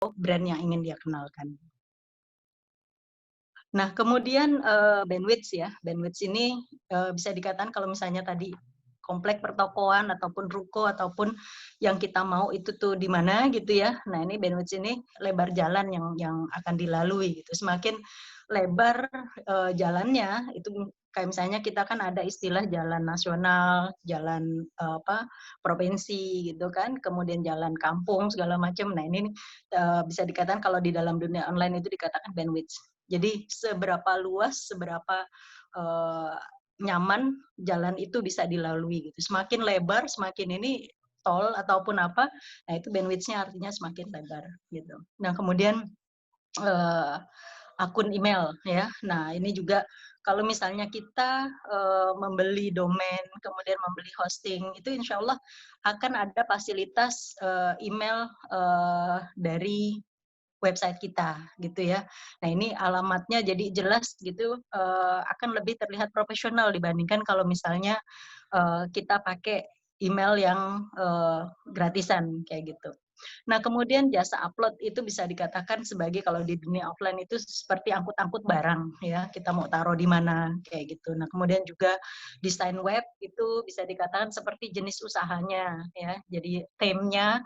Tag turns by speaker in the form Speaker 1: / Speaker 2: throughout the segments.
Speaker 1: brand yang ingin dia kenalkan. Nah, kemudian, bandwidth ya, bandwidth ini, bisa dikatakan kalau misalnya tadi komplek pertokoan ataupun ruko ataupun yang kita mau itu tuh di mana gitu ya. Nah, ini bandwidth ini lebar jalan yang akan dilalui gitu. Semakin lebar, jalannya itu kayak misalnya kita kan ada istilah jalan nasional, jalan, provinsi gitu kan, kemudian jalan kampung segala macam. Nah, ini, bisa dikatakan kalau di dalam dunia online itu dikatakan bandwidth. Jadi seberapa luas, seberapa uh, nyaman jalan itu bisa dilalui gitu. Semakin lebar, semakin ini tol ataupun apa, nah itu bandwidth-nya artinya semakin lebar gitu. Nah kemudian uh, akun email ya. Nah ini juga kalau misalnya kita membeli domain, kemudian membeli hosting, itu insya Allah akan ada fasilitas email dari website kita gitu ya. Nah ini alamatnya jadi jelas gitu, akan lebih terlihat profesional dibandingkan kalau misalnya kita pakai email yang gratisan kayak gitu. Nah kemudian jasa upload itu bisa dikatakan sebagai kalau di dunia offline itu seperti angkut-angkut barang ya, kita mau taruh di mana kayak gitu. Nah kemudian juga desain web itu bisa dikatakan seperti jenis usahanya ya, jadi theme-nya.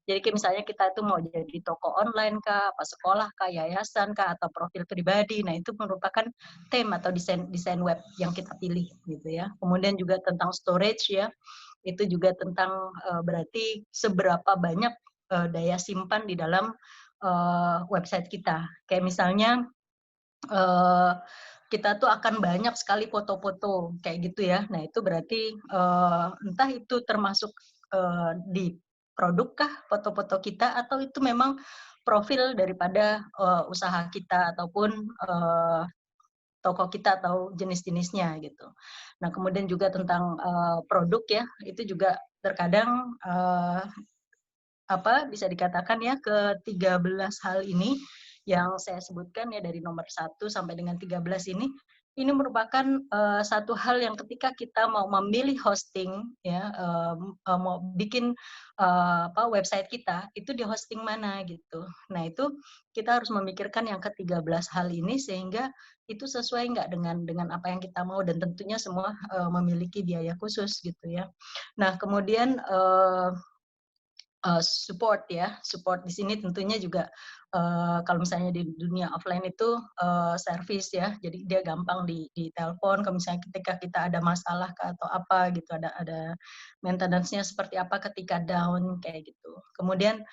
Speaker 1: Jadi kayak misalnya kita itu mau jadi toko online kah, apa sekolah kah, yayasan kah, atau profil pribadi. Nah itu merupakan theme atau desain web yang kita pilih gitu ya. Kemudian juga tentang storage ya, itu juga tentang berarti seberapa banyak daya simpan di dalam website kita. Kayak misalnya uh, kita tuh akan banyak sekali foto-foto kayak gitu ya. Nah itu berarti entah itu termasuk di produk kah foto-foto kita atau itu memang profil daripada usaha kita ataupun toko kita atau jenis-jenisnya gitu. Nah kemudian juga tentang produk ya, itu juga terkadang bisa dikatakan ya ke-13 hal ini yang saya sebutkan ya dari nomor 1 sampai dengan 13 ini merupakan satu hal yang ketika kita mau memilih hosting ya, mau bikin website kita itu di hosting mana gitu. Nah itu kita harus memikirkan yang ke-13 hal ini sehingga itu sesuai nggak dengan apa yang kita mau dan tentunya semua memiliki biaya khusus gitu ya. Nah kemudian support ya, support di sini tentunya juga kalau misalnya di dunia offline itu service ya, jadi dia gampang di telepon kalau misalnya ketika kita ada masalah atau apa gitu, ada maintenance-nya seperti apa ketika down kayak gitu. Kemudian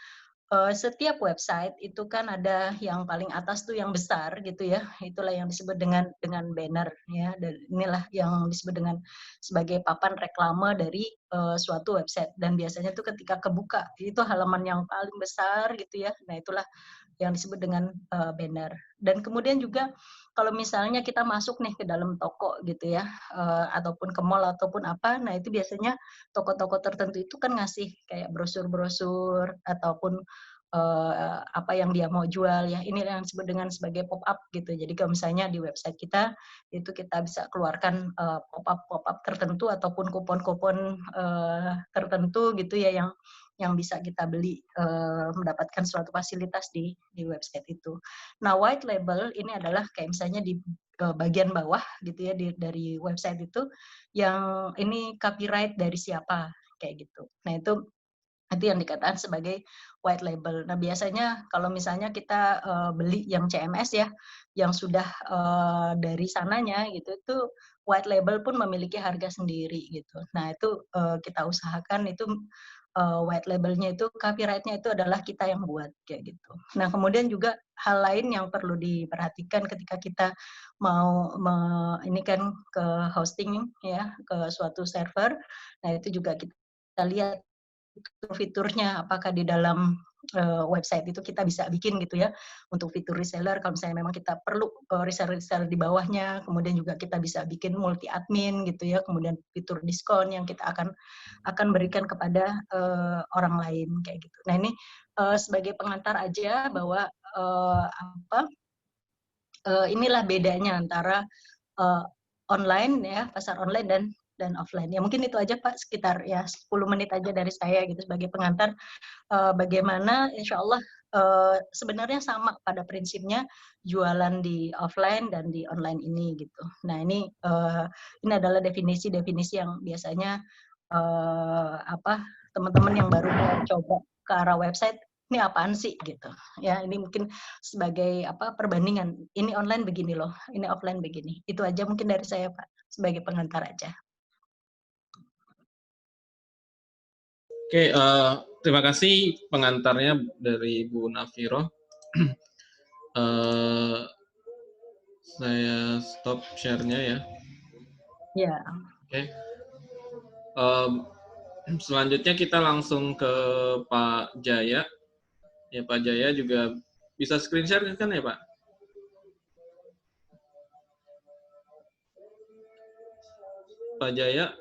Speaker 1: setiap website itu kan ada yang paling atas tuh yang besar gitu ya, itulah yang disebut dengan banner ya, dan inilah yang disebut dengan sebagai papan reklame dari suatu website dan biasanya tuh ketika kebuka itu halaman yang paling besar gitu ya, nah itulah yang disebut dengan banner. Dan kemudian juga kalau misalnya kita masuk nih ke dalam toko gitu ya, ataupun ke mall ataupun apa, nah itu biasanya toko-toko tertentu itu kan ngasih kayak brosur-brosur ataupun apa yang dia mau jual ya. Ini yang disebut dengan sebagai pop up gitu. Jadi kalau misalnya di website kita itu kita bisa keluarkan pop up tertentu ataupun kupon-kupon tertentu gitu ya yang bisa kita beli mendapatkan suatu fasilitas di website itu. Nah, white label ini adalah kayak misalnya di bagian bawah gitu ya dari website itu yang ini copyright dari siapa kayak gitu. Nah, itu yang dikatakan sebagai white label. Nah, biasanya kalau misalnya kita beli yang CMS ya, yang sudah dari sananya gitu, itu white label pun memiliki harga sendiri gitu. Nah, itu kita usahakan itu white labelnya itu copyright-nya itu adalah kita yang buat kayak gitu. Nah, kemudian juga hal lain yang perlu diperhatikan ketika kita mau ini kan ke hosting ya, ke suatu server. Nah, itu juga kita lihat fitur-fiturnya apakah di dalam website itu kita bisa bikin gitu ya untuk fitur reseller kalau misalnya memang kita perlu reseller di bawahnya, kemudian juga kita bisa bikin multi admin gitu ya, kemudian fitur diskon yang kita akan berikan kepada orang lain kayak gitu. Nah ini sebagai pengantar aja bahwa inilah bedanya antara uh, online ya, pasar online dan offline. Ya mungkin itu aja Pak, sekitar ya 10 menit aja dari saya gitu sebagai pengantar bagaimana insya Allah sebenarnya sama pada prinsipnya jualan di offline dan di online ini gitu. Nah ini adalah definisi-definisi yang biasanya teman-teman yang baru mau coba ke arah website, ini apaan sih gitu ya. Ini mungkin sebagai perbandingan, ini online begini loh, ini offline begini. Itu aja mungkin dari saya Pak, sebagai pengantar aja.
Speaker 2: Oke, terima kasih pengantarnya dari Bu Nafiro. Saya stop share-nya ya.
Speaker 1: Ya.
Speaker 2: Oke. Selanjutnya kita langsung ke Pak Jaya. Ya, Pak Jaya juga bisa screen share kan ya, Pak? Pak Jaya.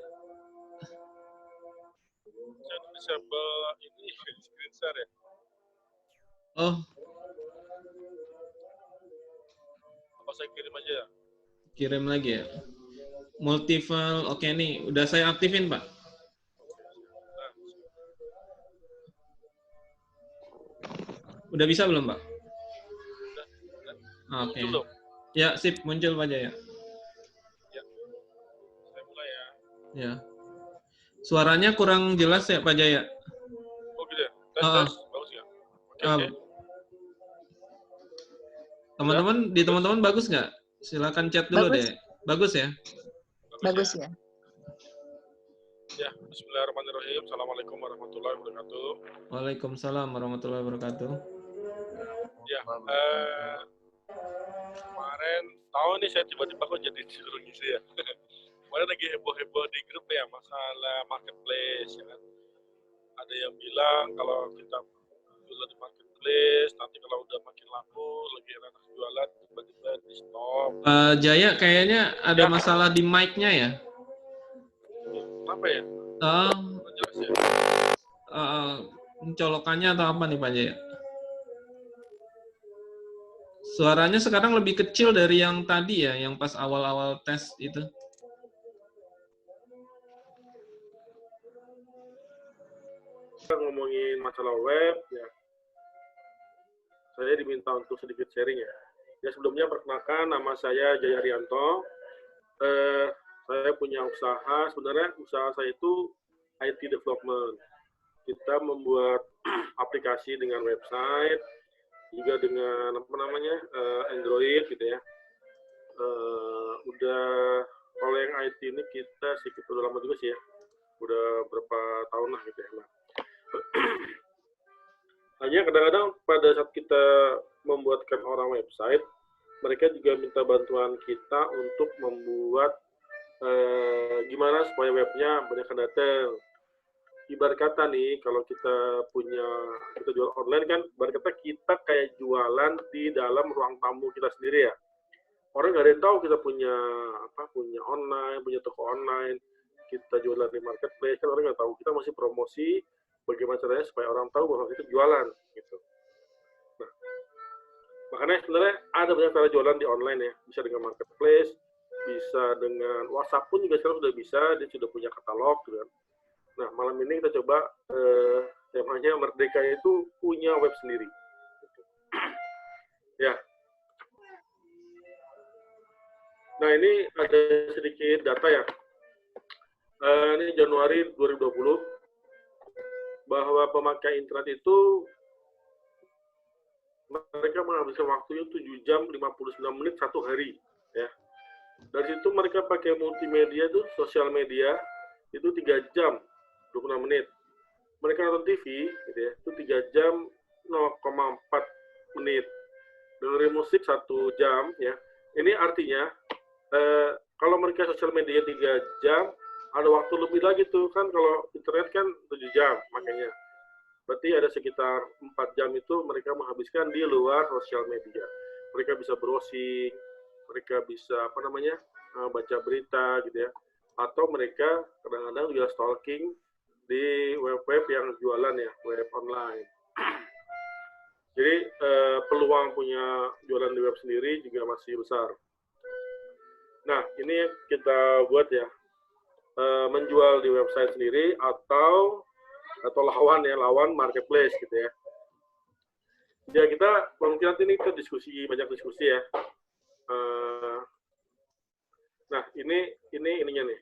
Speaker 3: Saya disable ini screen share ya.
Speaker 2: Oh.
Speaker 3: Apa saya kirim aja ya?
Speaker 2: Kirim lagi ya. Multiple, oke nih, udah saya aktifin, Pak. Udah bisa belum, Pak?
Speaker 3: Udah.
Speaker 2: Oke. Ya, sip, muncul Pak Jaya.
Speaker 3: Ya. Saya mulai ya.
Speaker 2: Ya. Suaranya kurang jelas ya, Pak Jaya?
Speaker 3: Oh gitu ya? Tes, bagus ya? Oke.
Speaker 2: Teman-teman, di teman-teman bagus nggak? Silakan chat dulu
Speaker 1: bagus.
Speaker 2: deh. Bagus ya?
Speaker 1: Bagus ya.
Speaker 3: Ya, bismillahirrahmanirrahim. Assalamualaikum warahmatullahi wabarakatuh.
Speaker 2: Waalaikumsalam warahmatullahi wabarakatuh.
Speaker 3: Ya, kemarin tahu nih saya tiba-tiba kok jadi disuruh ngisi ya. Kemarin lagi heboh-heboh di grup ya masalah marketplace ya kan. Ada yang bilang kalau kita jualan di marketplace nanti kalau udah makin laku lagi enak jualan tiba-tiba di stop.
Speaker 2: Jaya kayaknya ada masalah di mic-nya ya?
Speaker 3: Kenapa ya? Jelas ya?
Speaker 2: Colokannya atau apa nih Pak Jaya? Suaranya sekarang lebih kecil dari yang tadi ya, yang pas awal-awal tes itu.
Speaker 3: Kita ngomongin masalah web ya. Saya diminta untuk sedikit sharing ya. Ya sebelumnya perkenalkan nama saya Jaya Rianto. Saya punya usaha, sebenarnya usaha saya itu IT development. Kita membuat aplikasi dengan website, juga dengan Android gitu ya. Udah kalau yang IT ini kita sedikit udah lama juga sih ya. Udah berapa tahun lah gitu ya. Nah, hanya kadang-kadang pada saat kita membuatkan orang website, mereka juga minta bantuan kita untuk membuat gimana supaya webnya banyak yang datang. Ibarat kata nih, kalau kita jual online kan, ibarat kata kita kayak jualan di dalam ruang tamu kita sendiri ya. Orang nggak ada yang tahu kita punya online, punya toko online, kita jualan di marketplace, kan orang nggak tahu. Kita masih promosi, bagaimana caranya supaya orang tahu bahwa kita jualan, gitu. Nah, makanya sebenarnya ada banyak cara jualan di online ya, bisa dengan marketplace, bisa dengan WhatsApp pun juga sekarang sudah bisa, dia sudah punya katalog, gitu kan. Nah, malam ini kita coba temanya Merdeka itu punya web sendiri. Gitu. Ya. Nah, ini ada sedikit data ya. Ini Januari 2020, bahwa pemakai internet itu mereka menghabiskan waktunya 7 jam 59 menit satu hari. Ya. Dari situ mereka pakai multimedia itu, sosial media, itu 3 jam 26 menit. Mereka nonton TV, gitu ya, itu 3 jam 0,4 menit. Dengerin musik 1 jam, ya. Ini artinya, kalau mereka sosial media 3 jam, ada waktu lebih lagi tuh, kan kalau internet kan 7 jam, makanya. Berarti ada sekitar 4 jam itu mereka menghabiskan di luar sosial media. Mereka bisa browsing, mereka bisa, baca berita, gitu ya. Atau mereka kadang-kadang juga stalking di web-web yang jualan ya, web online. Jadi peluang punya jualan di web sendiri juga masih besar. Nah, ini kita buat ya, menjual di website sendiri atau lawan marketplace gitu ya. Ya kita mungkin nanti ini kita banyak diskusi ya. Nah ininya nih.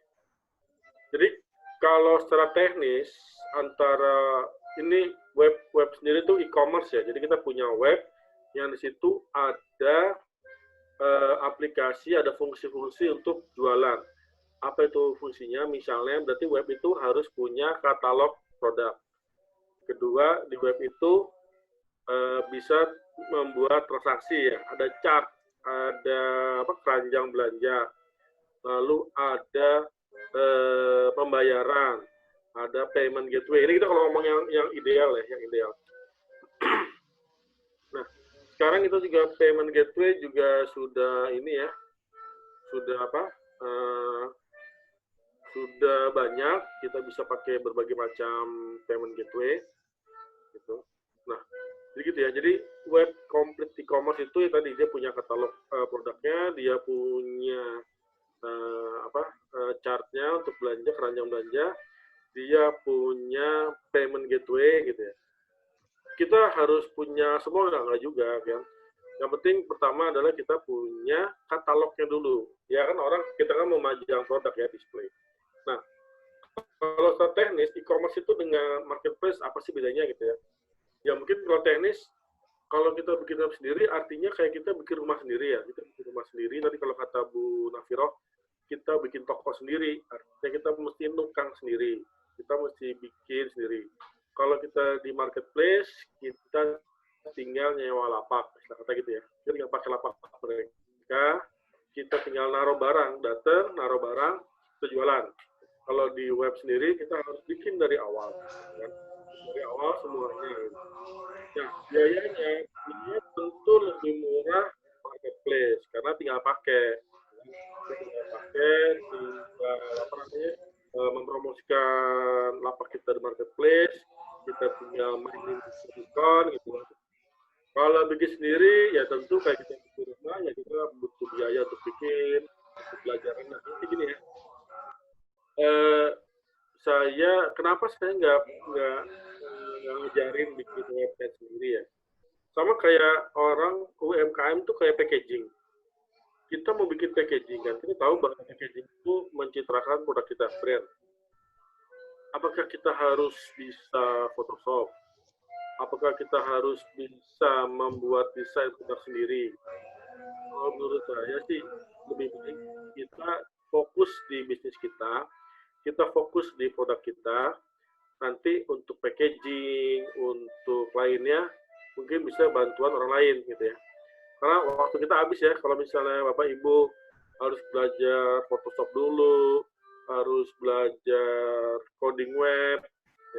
Speaker 3: Jadi kalau secara teknis antara ini web sendiri tuh e-commerce ya. Jadi kita punya web yang di situ ada aplikasi, ada fungsi-fungsi untuk jualan. Apa itu fungsinya? Misalnya berarti web itu harus punya katalog produk. Kedua, di web itu bisa membuat transaksi ya. Ada chart, ada keranjang belanja, lalu ada pembayaran, ada payment gateway. Ini kita kalau ngomong yang ideal ya, yang ideal. Nah, sekarang itu juga payment gateway juga sudah ini ya, sudah sudah banyak. Kita bisa pakai berbagai macam payment gateway, gitu. Nah, jadi gitu ya. Jadi web complete e-commerce itu ya tadi dia punya katalog produknya, dia punya chartnya untuk belanja, keranjang belanja, dia punya payment gateway gitu ya. Kita harus punya semua enggak juga kan. Yang penting pertama adalah kita punya katalognya dulu. Ya kan orang kita kan memajang produk ya, display. Nah, kalau secara teknis e-commerce itu dengan marketplace apa sih bedanya gitu ya? Ya mungkin kalau teknis, kalau kita bikin web sendiri artinya kayak kita bikin rumah sendiri ya. Kita bikin rumah sendiri. Tadi kalau kata Bu Nafiroh, kita bikin toko sendiri, artinya kita mesti nukang sendiri, kita mesti bikin sendiri. Kalau kita di marketplace, kita tinggal nyewa lapak, kata gitu ya. Kita tinggal pakai lapak mereka, kita tinggal naruh barang, datang, naruh barang, kita jualan. Kalau di web sendiri, kita harus bikin dari awal. Kan? Dari awal semuanya. Nah, biayanya ini tentu lebih murah marketplace, karena tinggal pakai. Mempromosikan lapak kita di marketplace, kita tinggal mainin diskon gitu. Kalau bikin sendiri ya tentu kayak kita bikin rumah ya kita butuh biaya untuk bikin, untuk belajaran. Nah ini gini ya, kenapa saya nggak ngajarin bikin website sendiri ya? Sama kayak orang UMKM tuh kayak packaging. Kita mau bikin packaging kan, kita tahu bahwa packaging itu mencitrakan produk kita, brand. Apakah kita harus bisa Photoshop? Apakah kita harus bisa membuat desain produk sendiri? Kalau menurut saya sih lebih baik kita fokus di bisnis kita fokus di produk kita. Nanti untuk packaging, untuk lainnya mungkin bisa bantuan orang lain gitu ya. Karena waktu kita habis ya, kalau misalnya Bapak Ibu harus belajar Photoshop dulu, harus belajar coding web,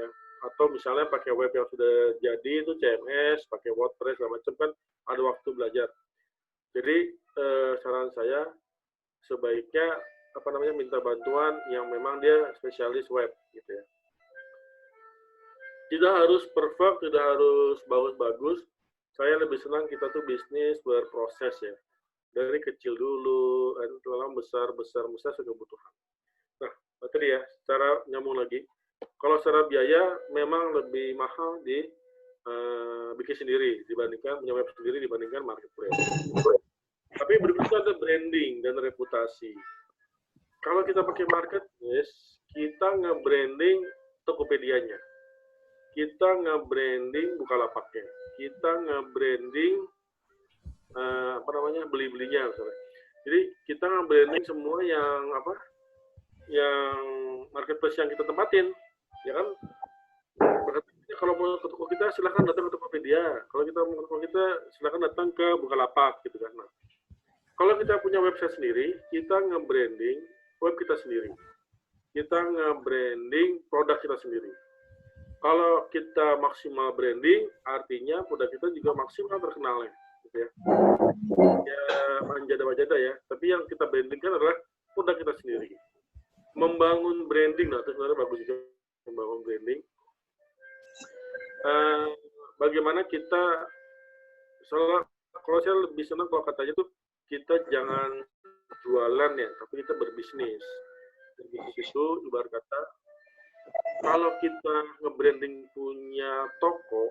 Speaker 3: ya, atau misalnya pakai web yang sudah jadi itu CMS, pakai WordPress segala macam kan ada waktu belajar. Jadi saran saya sebaiknya minta bantuan yang memang dia spesialis web gitu ya. Tidak harus perfect, tidak harus bagus-bagus. Saya lebih senang kita tuh bisnis berproses ya. Dari kecil dulu, dan lama besar kebutuhan. Nah, tadi ya, secara nyambung lagi. Kalau secara biaya memang lebih mahal di bikin sendiri dibandingkan punya web sendiri dibandingkan marketplace. Tapi berikutnya ada branding dan reputasi. Kalau kita pakai marketplace, kita nge-branding Tokopedia-nya. Kita nge-branding Bukalapaknya, kita nge-branding beli-belinya misalnya. Jadi kita nge-branding semua yang yang marketplace yang kita tempatin, ya kan? Kalau mau ke toko kita silahkan datang ke Tokopedia. Kalau kita mau ke toko kita silahkan datang ke Bukalapak gitu kan. Nah, kalau kita punya website sendiri, kita nge-branding web kita sendiri. Kita nge-branding produk kita sendiri. Kalau kita maksimal branding, artinya produk kita juga maksimal terkenalnya, gitu ya. Ya manjada-manjada ya. Tapi yang kita brandingkan adalah produk kita sendiri. Membangun branding, nah itu sebenarnya bagus juga membangun branding. Bagaimana kita, kalau saya lebih senang kalau katanya tuh kita jangan jualan ya, tapi kita berbisnis. Berbisnis itu ibarat kata, kalau kita nge-branding punya toko,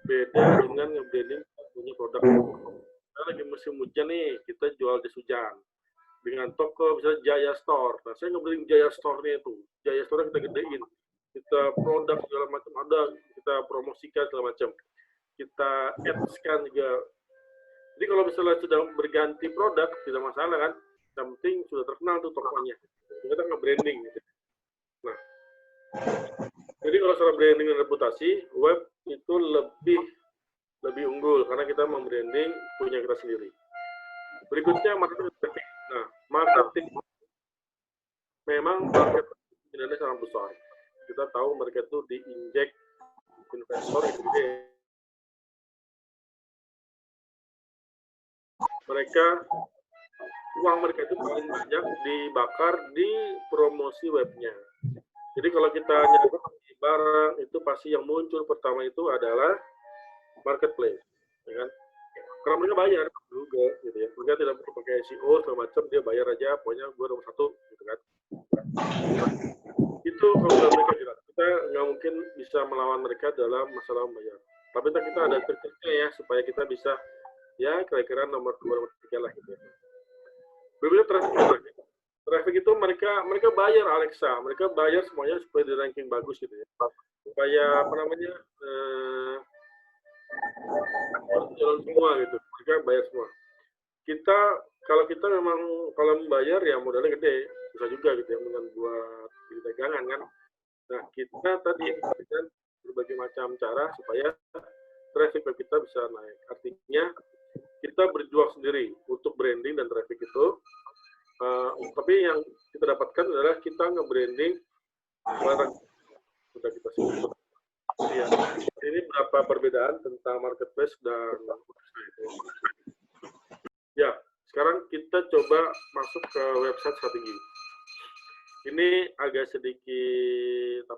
Speaker 3: beda dengan nge-branding punya produk. Nah, lagi musim hujan nih, kita jual jas hujan dengan toko misalnya Jaya Store. Nah, saya ngebeli Jaya Store-nya itu. Jaya Store kita gedein. Kita produk segala macam ada, kita promosikan segala macam. Kita ads-kan juga. Jadi kalau misalnya sudah berganti produk, tidak masalah kan. Yang penting sudah terkenal tuh tokonya. Kita nge-branding gitu. Nah, jadi kalau soal branding dan reputasi, web itu lebih unggul karena kita membranding punya kita sendiri. Berikutnya marketing. Nah, marketing memang market Indonesia sangat besar. Kita tahu mereka itu diinjek investor itu gede. Uang mereka itu paling banyak dibakar di promosi webnya. Jadi kalau kita nyari barang itu pasti yang muncul pertama itu adalah marketplace, ya kan? Karena mereka bayar juga, gitu ya. Mereka tidak perlu pakai SEO segala macam, dia bayar aja, pokoknya gue nomor 1, gitu kan. Itu kalau mereka jelas, kita nggak mungkin bisa melawan mereka dalam masalah membayar. Tapi kita ada triknya ya, supaya kita bisa ya kira-kira nomor 2, nomor 3 lah gitu ya. Berbeda traffic itu mereka bayar Alexa, mereka bayar semuanya supaya di ranking bagus gitu ya. Supaya apa namanya jalan semua gitu, mereka bayar semua. Kalau kita memang kalau membayar ya modalnya gede, susah juga gitu ya dengan buat di dagangan kan. Nah kita tadi dengan berbagai macam cara supaya traffic kita bisa naik. Artinya kita berjuang sendiri untuk branding dan traffic itu. Tapi yang kita dapatkan adalah kita nge-branding barang sudah kita sendiri. Ya, ini berapa perbedaan tentang marketplace dan website. Ya, sekarang kita coba masuk ke website strategi. Ini agak sedikit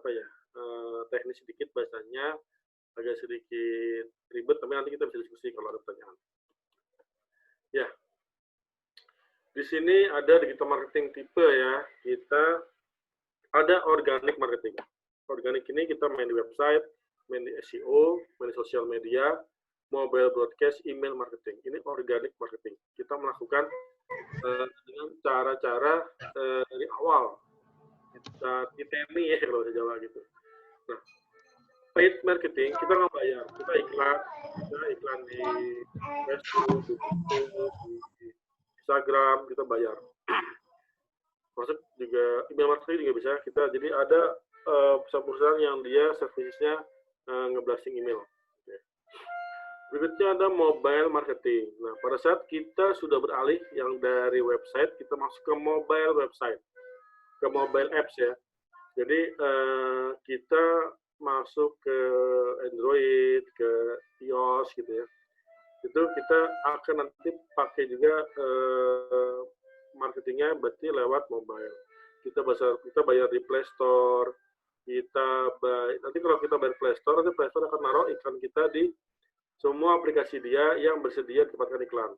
Speaker 3: teknis sedikit bahasanya, agak sedikit ribet, tapi nanti kita bisa diskusi kalau ada pertanyaan. Ya, di sini ada digital marketing tipe ya. Kita ada organic marketing. Organic ini kita main di website, main di SEO, main di sosial media, mobile broadcast, email marketing. Ini organic marketing. Kita melakukan dengan cara-cara dari awal. Kita ditemi ya kalau bahasa Jawa gitu. Nah, paid marketing kita nggak bayar. Kita iklan di Facebook, di YouTube, di Instagram kita bayar. Masuk juga email marketing juga bisa kita. Jadi ada perusahaan-perusahaan yang dia servisnya ngeblasting email. Berikutnya ada mobile marketing. Nah, pada saat kita sudah beralih yang dari website, kita masuk ke mobile website, ke mobile apps ya. Jadi kita masuk ke Android, ke iOS gitu ya. Itu kita akan nanti pakai juga marketingnya berarti lewat mobile. Kita bayar di Play Store, nanti kalau kita bayar Play Store, nanti Play Store akan naruh iklan kita di semua aplikasi dia yang bersedia ditempatkan iklan.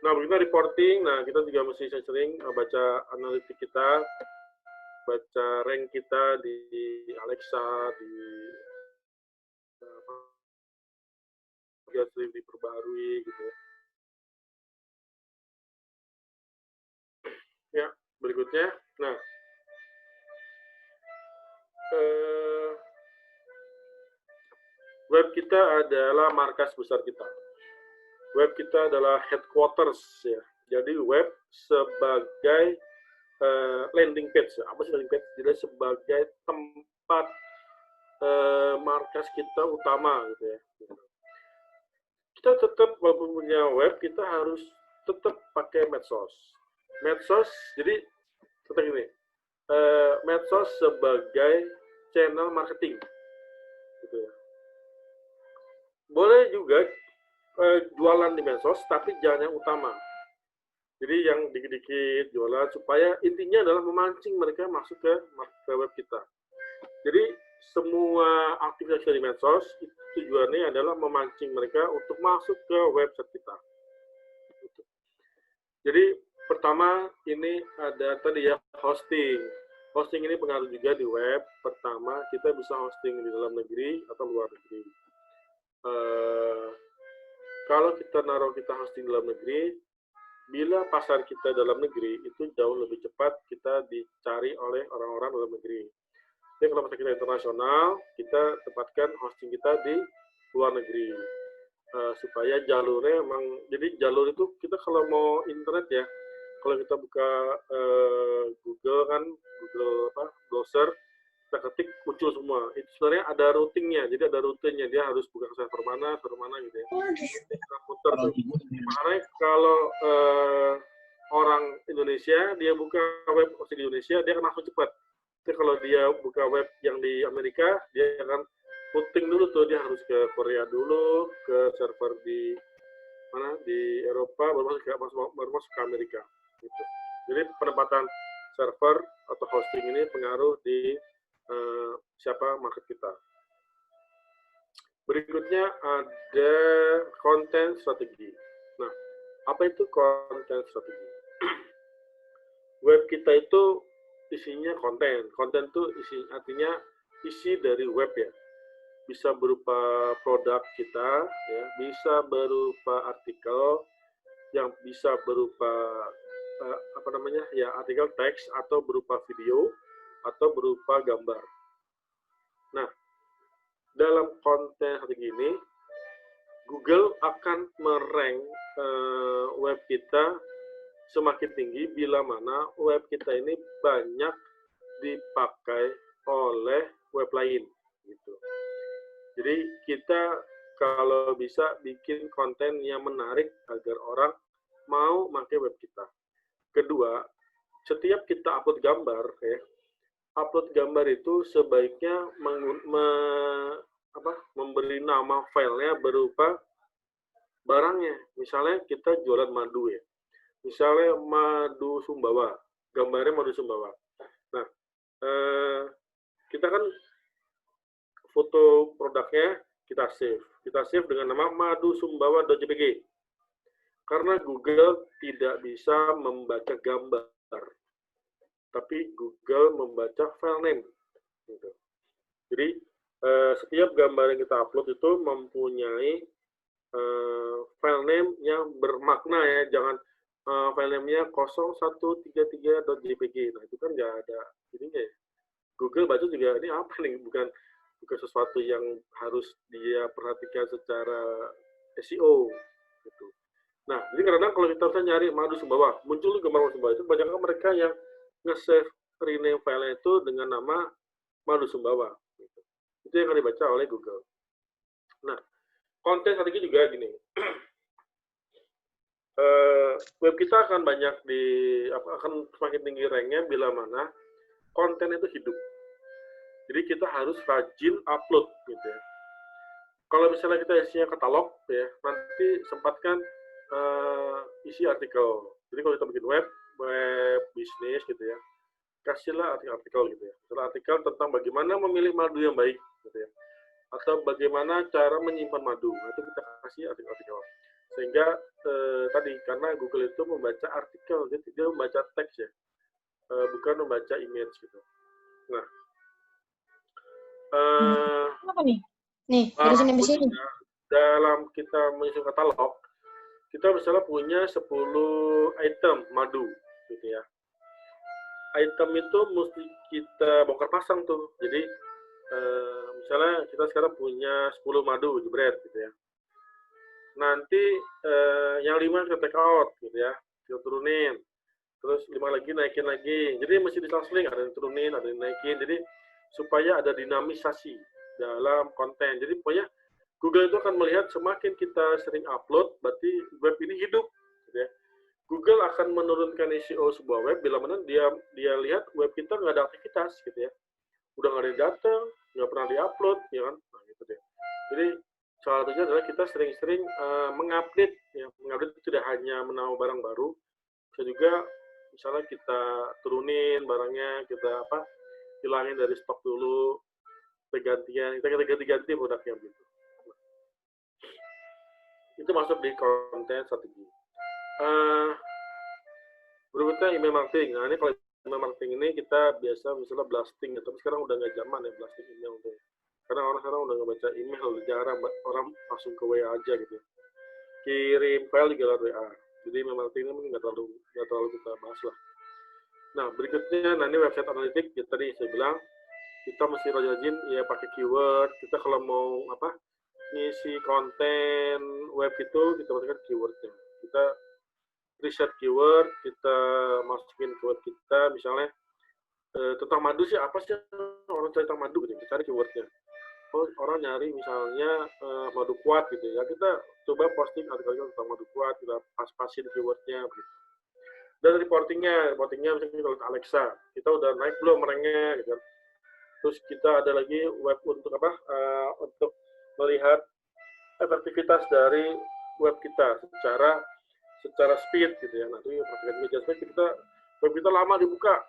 Speaker 3: Nah, berikutnya reporting. Nah, kita juga mesti sering baca analitik kita, baca rank kita di Alexa, sering diperbarui gitu ya. Ya, berikutnya. Nah, web kita adalah markas besar kita. Web kita adalah headquarters ya. Jadi web sebagai landing page. Apa sih landing page? Jadi sebagai tempat markas kita utama gitu ya. Kita tetap walaupun punya web, kita harus tetap pakai medsos. Medsos, jadi seperti ini. Medsos sebagai channel marketing. Gitu ya. Boleh juga jualan di medsos, tapi jangan yang utama. Jadi yang dikit-dikit jualan, supaya intinya adalah memancing mereka masuk ke web kita. Jadi semua aktivitas di medsos, tujuannya adalah memancing mereka untuk masuk ke website kita. Jadi pertama ini ada tadi ya, hosting. Hosting ini pengaruh juga di web. Pertama, kita bisa hosting di dalam negeri atau luar negeri. Kalau kita hosting dalam negeri, bila pasar kita dalam negeri itu jauh lebih cepat kita dicari oleh orang-orang dalam negeri. Jadi kalau pasar kita internasional, kita tempatkan hosting kita di luar negeri. Supaya jalurnya memang, jadi jalur itu kita kalau mau internet ya, kalau kita buka Google kan, Google browser, kita ketik muncul semua. Itu sebenarnya ada routingnya, jadi ada rutenya, dia harus buka server mana gitu ya. Kita putar tuh. Makanya kalau orang Indonesia, dia buka web hosting di Indonesia, dia akan langsung cepat. Jadi kalau dia buka web yang di Amerika, dia akan routing dulu tuh, dia harus ke Korea dulu, ke server di mana di Eropa, baru masuk ke Amerika. Gitu. Jadi penempatan server atau hosting ini pengaruh di siapa market kita. Berikutnya ada content strategi. Nah, apa itu content strategi? Web kita itu isinya konten. Konten itu artinya isi dari web ya. Bisa berupa produk kita, ya, bisa berupa artikel, yang bisa berupa artikel teks, atau berupa video, atau berupa gambar. Nah, dalam konten strategi ini, Google akan merank web kita semakin tinggi bila mana web kita ini banyak dipakai oleh web lain, gitu. Jadi kita kalau bisa bikin konten yang menarik agar orang mau pakai web kita. Kedua, setiap kita upload gambar, ya, upload gambar itu sebaiknya memberi nama filenya berupa barangnya. Misalnya kita jualan madu ya. Misalnya madu Sumbawa, gambarnya madu Sumbawa. Nah, kita kan foto produknya kita save dengan nama madusumbawa.jpg. Karena Google tidak bisa membaca gambar, tapi Google membaca file name. Gitu. Jadi setiap gambar yang kita upload itu mempunyai file name yang bermakna ya, jangan file name-nya 0133.jpg. Nah, itu kan nggak ada ininya ya. Google baca juga ini apa nih, bukan sesuatu yang harus dia perhatikan secara SEO gitu. Nah, jadi kadang kalau kita bisa nyari madu Sumbawa, muncul gambar madu Sumbawa, itu banyak mereka yang nge-save rename file itu dengan nama madu Sumbawa. Gitu. Itu yang akan dibaca oleh Google. Nah, konten strategi juga gini. Web kita akan akan semakin tinggi ranknya bila mana konten itu hidup. Jadi kita harus rajin upload gitu ya. Kalau misalnya kita isinya katalog ya, nanti sempatkan isi artikel. Jadi kalau kita bikin web bisnis gitu ya, kasihlah artikel gitu ya. Misalnya artikel tentang bagaimana memilih madu yang baik gitu ya. Atau bagaimana cara menyimpan madu. Nah, itu kita kasih artikel. Sehingga tadi karena Google itu membaca artikel, jadi dia membaca teks ya. Bukan membaca image gitu. Nah,
Speaker 4: apa nih? Nih, dari sini sampai sini.
Speaker 3: Dalam kita menyusun katalog, kita misalnya punya 10 item madu, gitu ya. Item itu mesti kita bongkar pasang tuh. Jadi, misalnya kita sekarang punya 10 madu, jebret, gitu ya. Nanti, yang 5 kita take out, gitu ya. Kita turunin. Terus 5 lagi, naikin lagi. Jadi, mesti diselang-seling, ada yang turunin, ada yang naikin. Jadi, supaya ada dinamisasi dalam konten. Jadi pokoknya Google itu akan melihat semakin kita sering upload, berarti web ini hidup. Gitu ya. Google akan menurunkan SEO sebuah web bila mana dia lihat web kita nggak ada aktivitas, gitu ya. Udah nggak ada yang datang, nggak pernah diupload, ya kan? Nah, gitu deh. Jadi salah satunya adalah kita sering-sering mengupdate. Ya. Mengupdate itu tidak hanya menambah barang baru, bisa juga misalnya kita turunin barangnya, kita hilangin dari stok dulu, kita ganti-ganti produknya gitu. Itu masuk di konten strategi. Berikutnya email marketing. Nah, ini kalau email marketing ini kita biasa misalnya blasting, tapi sekarang udah nggak zaman ya blasting email tuh. Karena orang sekarang udah nggak baca email, udah jarang orang langsung ke WA aja gitu. Kirim file juga lewat WA. Jadi memang ini mungkin nggak terlalu kita bahas lah. Nah, berikutnya, nah ini website analitik, ya, tadi saya bilang, kita mesti rajin ya pakai keyword. Kita kalau mau ngisi konten web itu, kita masukkan keywordnya. Kita riset keyword, kita masukin keyword kita, misalnya tentang madu sih, apa sih orang cari tentang madu gitu, kita cari keywordnya. Oh, orang nyari misalnya madu kuat gitu ya, kita coba posting artikel tentang madu kuat, kita pas-pasin keywordnya gitu. Dan reportingnya misalnya kalau Alexa, kita udah naik belum ranknya gitu. Terus kita ada lagi web untuk untuk melihat efektivitas dari web kita secara speed gitu ya. Nanti perhatikan juga speed, web kita lama dibuka.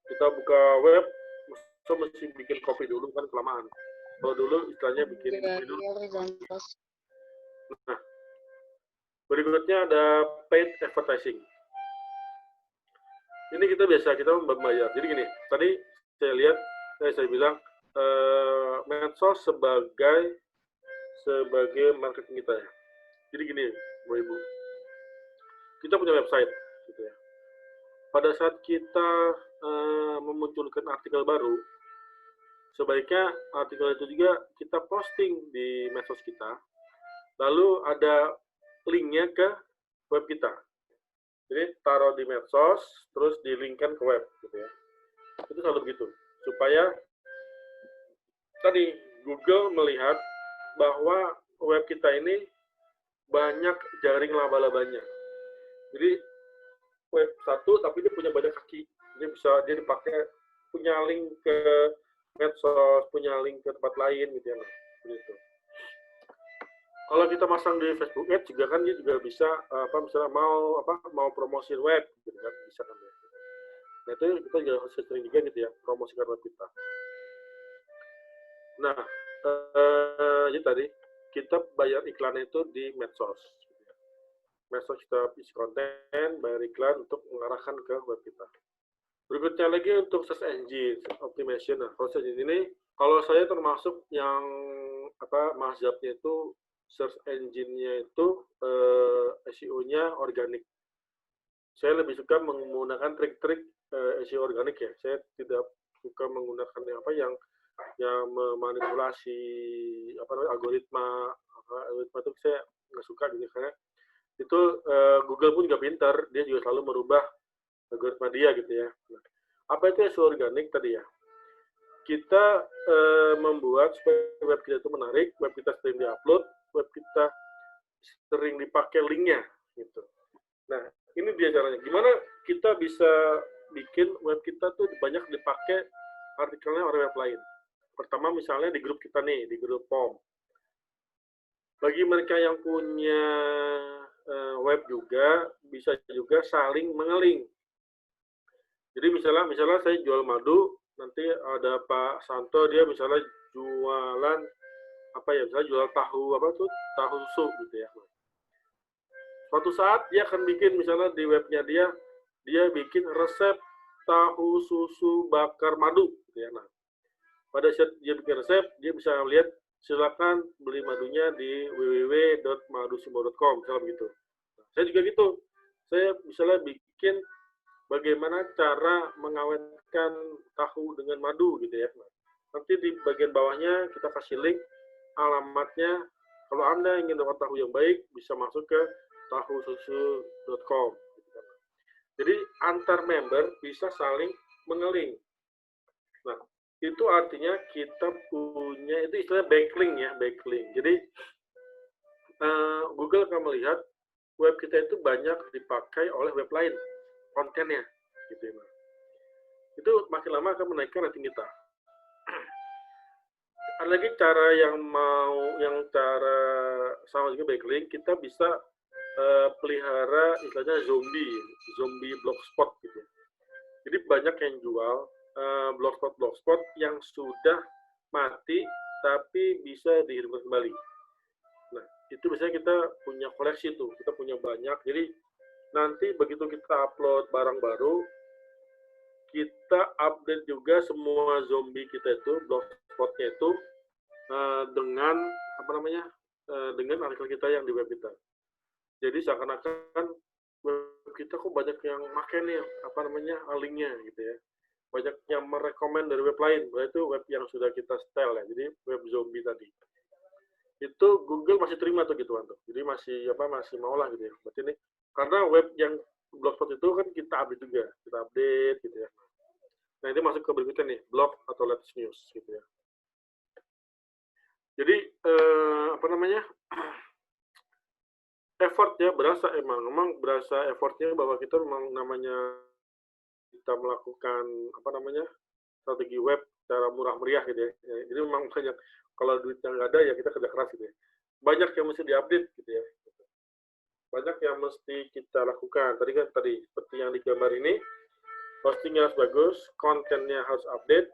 Speaker 3: Kita buka web, mesti bikin copy dulu kan kelamaan. Kalau dulu istilahnya bikin copy dulu. Nah, berikutnya ada paid advertising. Ini kita membayar. Jadi gini, tadi saya bilang medsos sebagai marketing kita ya. Jadi gini, Bu Ibu, kita punya website, gitu ya. Pada saat kita memunculkan artikel baru, sebaiknya artikel itu juga kita posting di medsos kita, lalu ada linknya ke web kita. Jadi taruh di medsos, terus di-linkkan ke web, gitu ya. Itu selalu begitu, supaya tadi Google melihat bahwa web kita ini banyak jaring laba-labanya. Jadi web satu, tapi dia punya banyak kaki. Dia dipakai, punya link ke medsos, punya link ke tempat lain, gitu ya. Begitu. Kalau kita masang di Facebook Ads juga kan dia juga bisa misalnya mau promosiin web gitu kan, bisa kan ya. Nah itu kita juga harus sering juga gitu ya, promosikan web kita. Nah jadi tadi kita bayar iklan itu di medsos gitu ya. Medsos kita isi konten, bayar iklan untuk mengarahkan ke web kita. Berikutnya lagi untuk search engine optimization. Nah, kalau search engine ini, kalau saya termasuk yang mazhabnya itu search engine-nya itu SEO-nya organik. Saya lebih suka menggunakan trik-trik SEO organik ya. Saya tidak suka menggunakan yang memanipulasi algoritma itu saya nggak suka gitu, karena itu Google pun juga pintar, dia juga selalu merubah algoritma dia gitu ya. Nah, apa itu SEO organik tadi ya? Kita membuat supaya web kita itu menarik, web kita sering diupload, web kita sering dipakai linknya gitu. Nah, ini dia caranya. Gimana kita bisa bikin web kita tuh banyak dipakai artikelnya oleh web lain. Pertama misalnya di grup kita nih, di grup POM. Bagi mereka yang punya web juga, bisa juga saling mengeling. Jadi misalnya saya jual madu, nanti ada Pak Santo, dia misalnya jualan misalnya jual tahu susu gitu ya. Suatu saat dia akan bikin misalnya di webnya dia bikin resep tahu susu bakar madu gitu ya. Nah, pada saat dia bikin resep, dia bisa lihat silakan beli madunya di www.madusimo.com misalnya begitu. Nah, saya juga gitu. Saya misalnya bikin bagaimana cara mengawetkan tahu dengan madu gitu ya. Nah, nanti di bagian bawahnya kita kasih link alamatnya. Kalau Anda ingin dapat tahu yang baik, bisa masuk ke tahususu.com. Jadi antar member bisa saling mengeling. Nah, itu artinya kita punya, itu istilah backlink ya, backlink. Jadi Google akan melihat web kita itu banyak dipakai oleh web lain, kontennya, gitu ya. Itu makin lama akan menaikkan rating kita. Ada lagi cara cara sama juga backlink, kita bisa pelihara istilahnya zombie blogspot gitu. Jadi banyak yang jual blogspot yang sudah mati tapi bisa dihidupkan kembali. Nah, itu biasanya kita punya koleksi tuh, kita punya banyak. Jadi nanti begitu kita upload barang baru, kita update juga semua zombie kita itu, blogspot blogspotnya itu dengan apa namanya dengan artikel kita yang di web kita. Jadi seakan-akan web kita kok banyak yang pakai nih apa namanya linknya gitu ya. Banyak yang merekomend dari web lain. Itu web yang sudah kita setel ya. Jadi web zombie tadi. Itu Google masih terima tuh gitu tuh. Jadi masih mau lah gitu ya. Berarti ini karena web yang blogspot itu kan kita update juga, kita update gitu ya. Nah ini masuk ke berikutnya nih, blog atau latest news gitu ya. Jadi apa namanya effort ya berasa emang berasa effortnya bahwa kita memang namanya kita melakukan apa namanya strategi web secara murah meriah gitu ya. Jadi memang banyak kalau duitnya nggak ada ya kita kerja keras gitu ya. Banyak yang mesti diupdate gitu ya. Banyak yang mesti kita lakukan. Tadi seperti yang di gambar ini, postingnya harus bagus, kontennya harus update,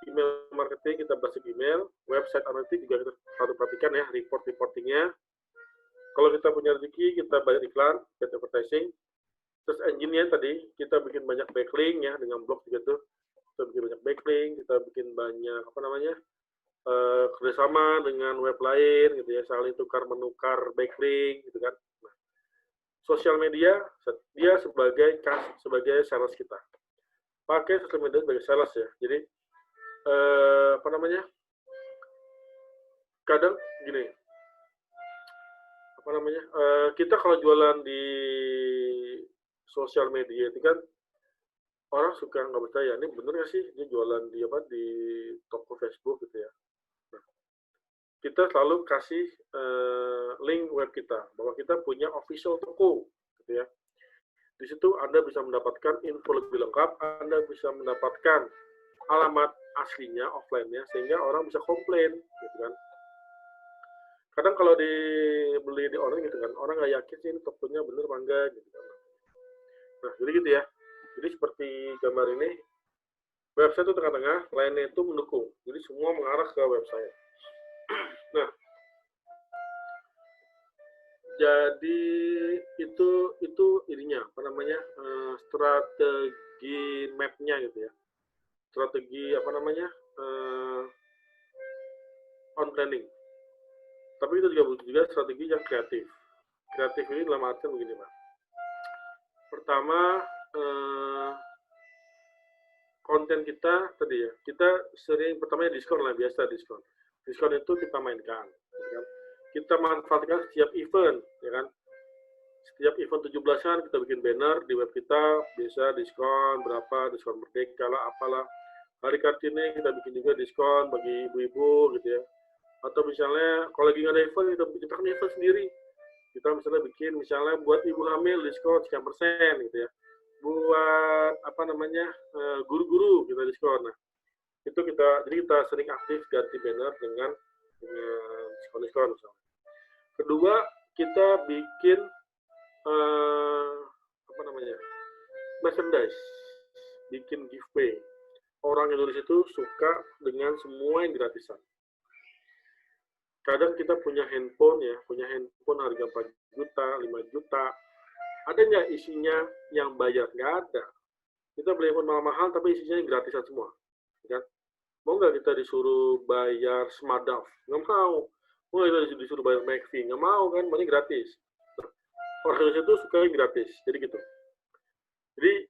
Speaker 3: email marketing kita basic email, website analytics juga kita harus perhatikan ya, reportingnya. Kalau kita punya rezeki, kita bayar iklan, get advertising. Terus engine-nya tadi, kita bikin banyak backlink ya, dengan blog juga tuh. Kita bikin banyak backlink, kita bikin banyak, kerjasama dengan web lain, gitu ya, saling tukar-menukar backlink, gitu kan. Nah, sosial media, dia sebagai sales kita. Pakai sosial media sebagai sales ya. Jadi, kadang gini, kita kalau jualan di sosial media itu kan orang suka nggak percaya, ini bener nggak sih dia jualan di toko Facebook gitu ya. Nah, kita selalu kasih link web kita bahwa kita punya official toko gitu ya. Di situ Anda bisa mendapatkan info lebih lengkap, Anda bisa mendapatkan alamat aslinya, offline-nya, sehingga orang bisa komplain gitu kan. Kadang kalau dibeli di online gitu kan, orang nggak yakin sih ini tokonya bener apa enggak gitu kan. Nah, jadi gitu ya. Jadi seperti gambar ini, website itu tengah-tengah, lainnya itu mendukung. Jadi semua mengarah ke website. Nah, jadi itu ininya, strategi map-nya gitu ya. Strategi on planning. Tapi itu juga butuh juga strategi yang kreatif. Kreatif ini dalam artian begini, Pak. Pertama, konten kita tadi ya, kita sering pertamanya diskon lah, biasa diskon. Diskon itu kita mainkan, ya kan? Kita manfaatkan setiap event, ya kan? Setiap event 17-an kita bikin banner di web kita, bisa diskon berapa, diskon merdeka lah, apalah. Hari Kartini kita bikin juga diskon bagi ibu-ibu gitu ya. Atau misalnya kalau lagi nggak ada event, kita kan event sendiri. Kita misalnya bikin buat ibu hamil diskon sekian persen gitu ya. Buat guru-guru kita diskon. Nah, itu jadi kita sering aktif ganti banner dengan diskon misalnya. Kedua, kita bikin merchandise, bikin giveaway. Orang Indonesia itu suka dengan semua yang gratisan. Kadang kita punya handphone harga 4 juta, 5 juta. Ada nggak isinya yang bayar? Nggak ada. Kita beli handphone mahal-mahal, tapi isinya gratisan semua. Kan? Mau nggak kita disuruh bayar Smartdaf? Nggak mau. Mau nggak kita disuruh bayar McFee? Nggak mau kan, maunya gratis. Orang Indonesia itu suka yang gratis, jadi gitu. Jadi,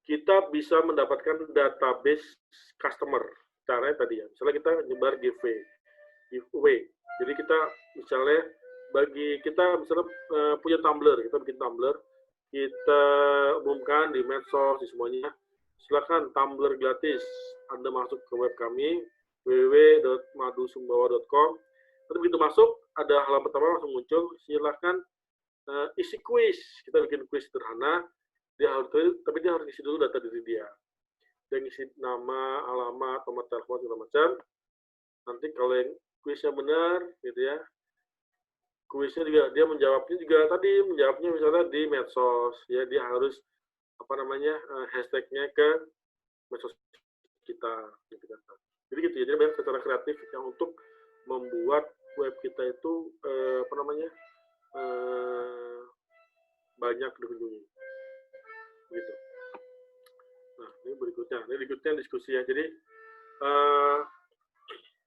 Speaker 3: kita bisa mendapatkan database customer. Caranya tadi ya, misalnya kita nyebar giveaway. Jadi kita misalnya punya Tumblr, kita bikin Tumblr, kita umumkan di medsos, di semuanya. Silakan Tumblr gratis. Anda masuk ke web kami www.madusumbawa.com. Nanti begitu masuk, ada halaman pertama langsung muncul. Silakan isi kuis. Kita bikin kuis sederhana. Tapi dia harus isi dulu data diri dia. Dia ngisi nama, alamat, nomor telepon, segala macam. Nanti kalau yang kuisnya benar, gitu ya, kuisnya juga dia menjawabnya misalnya di medsos, ya dia harus hashtagnya ke medsos kita, gitu kan. Jadi gitu ya, jadi banyak secara kreatif yang untuk membuat web kita itu banyak dikunjungi, gitu. Nah, ini berikutnya diskusi ya. Jadi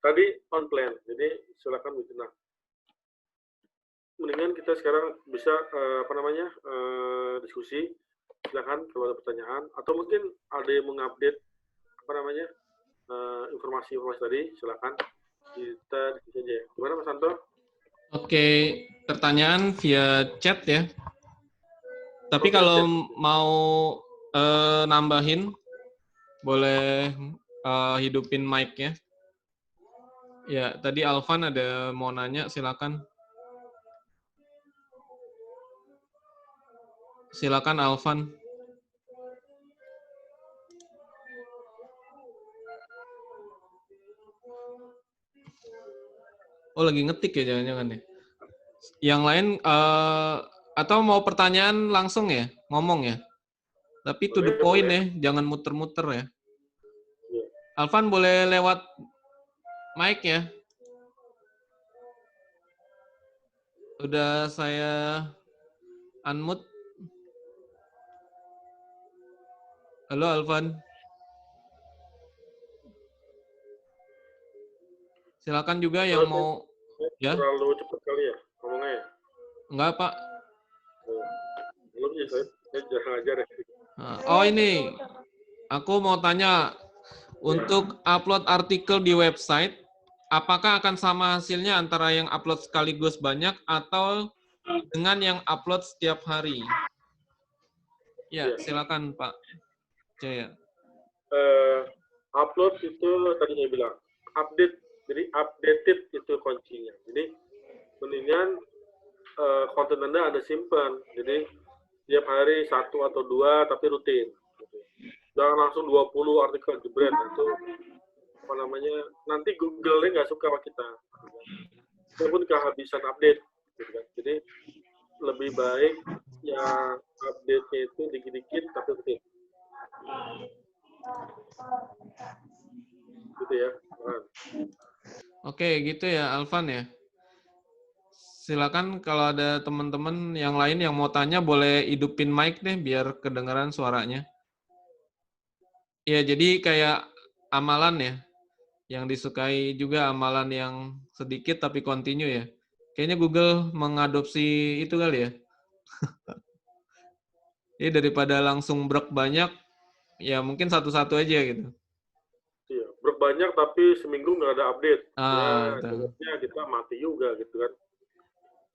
Speaker 3: tadi on plan. Jadi silakan Bu. Nah, mendingan kita sekarang bisa diskusi. Silakan kalau ada pertanyaan atau mungkin ada yang mengupdate informasi-informasi tadi, silakan kita diskusi aja. Gimana Mas Santo?
Speaker 2: Oke, pertanyaan via chat ya. Tapi kalau mau nambahin, boleh hidupin mic-nya. Ya, tadi Alvan ada mau nanya, silakan. Silakan Alvan. Oh, lagi ngetik ya jangan-jangan ya. Yang lain atau mau pertanyaan langsung ya, ngomong ya. Tapi to the point ya, jangan muter-muter ya. Alvan boleh lewat mic ya. Udah saya unmute. Halo Alvan. Silakan juga yang mau ya.
Speaker 3: Terlalu cepat kali ya ngomongnya ya?
Speaker 2: Enggak, Pak.
Speaker 3: Belum ya, saya jarang ajar ya.
Speaker 2: Oh ini, aku mau tanya, untuk upload artikel di website, apakah akan sama hasilnya antara yang upload sekaligus banyak atau dengan yang upload setiap hari? Ya, silakan Pak Jaya.
Speaker 3: Upload itu tadi saya bilang, update, jadi updated itu kuncinya. Jadi mendingan konten Anda ada simpan, jadi tiap hari 1 atau 2 tapi rutin. Jangan langsung 20 artikel jebret, itu nanti Google-nya nggak suka sama kita. Walaupun kehabisan update. Gitu kan. Jadi lebih baik yang update-nya itu dikit-dikit tapi rutin. Gitu ya.
Speaker 2: Oke, gitu ya Alvan ya. Silakan kalau ada teman-teman yang lain yang mau tanya boleh hidupin mic deh biar kedengaran suaranya. Ya, jadi kayak amalan ya. Yang disukai juga amalan yang sedikit tapi continue ya. Kayaknya Google mengadopsi itu kali ya. Jadi daripada langsung brek banyak, ya mungkin satu-satu aja gitu.
Speaker 3: Iya, brek banyak tapi seminggu nggak ada update.
Speaker 2: Ya,
Speaker 3: kita mati juga gitu kan.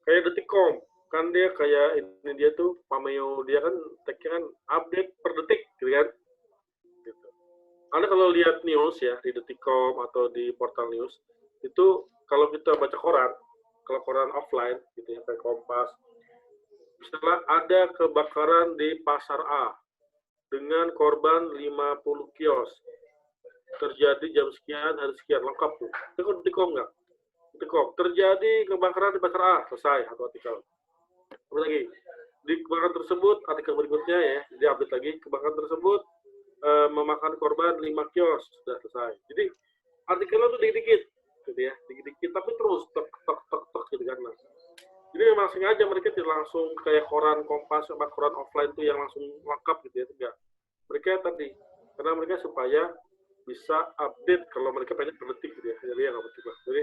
Speaker 3: Kayak Detikcom, kan dia kayak ini dia tuh Pameo, dia kan tag-nya kan update per detik gitu kan. Gitu. Anda kalau lihat news ya di Detikcom atau di portal news, itu kalau kita baca koran, kalau koran offline gitu ya kayak Kompas, misalnya ada kebakaran di pasar A dengan korban 50 kios. Terjadi jam sekian, hari sekian, lengkap tuh. Itu kan Detikcom nggak? Detikcom, terjadi kebakaran di pasar A, selesai, satu artikel. Terus lagi, di kebakaran tersebut, artikel berikutnya ya, di update lagi, kebakaran tersebut memakan korban 5 kios, sudah selesai. Jadi, artikelnya tuh dikit-dikit, gitu ya, dikit-dikit, tapi terus, tek, gitu kan. Nah. Jadi memang sengaja mereka tidak langsung kayak koran Kompas, sama koran offline tuh yang langsung lengkap gitu ya, tidak. Mereka tadi, karena mereka supaya bisa update kalau mereka pengen per detik gitu ya, jadi ya nggak betul. Jadi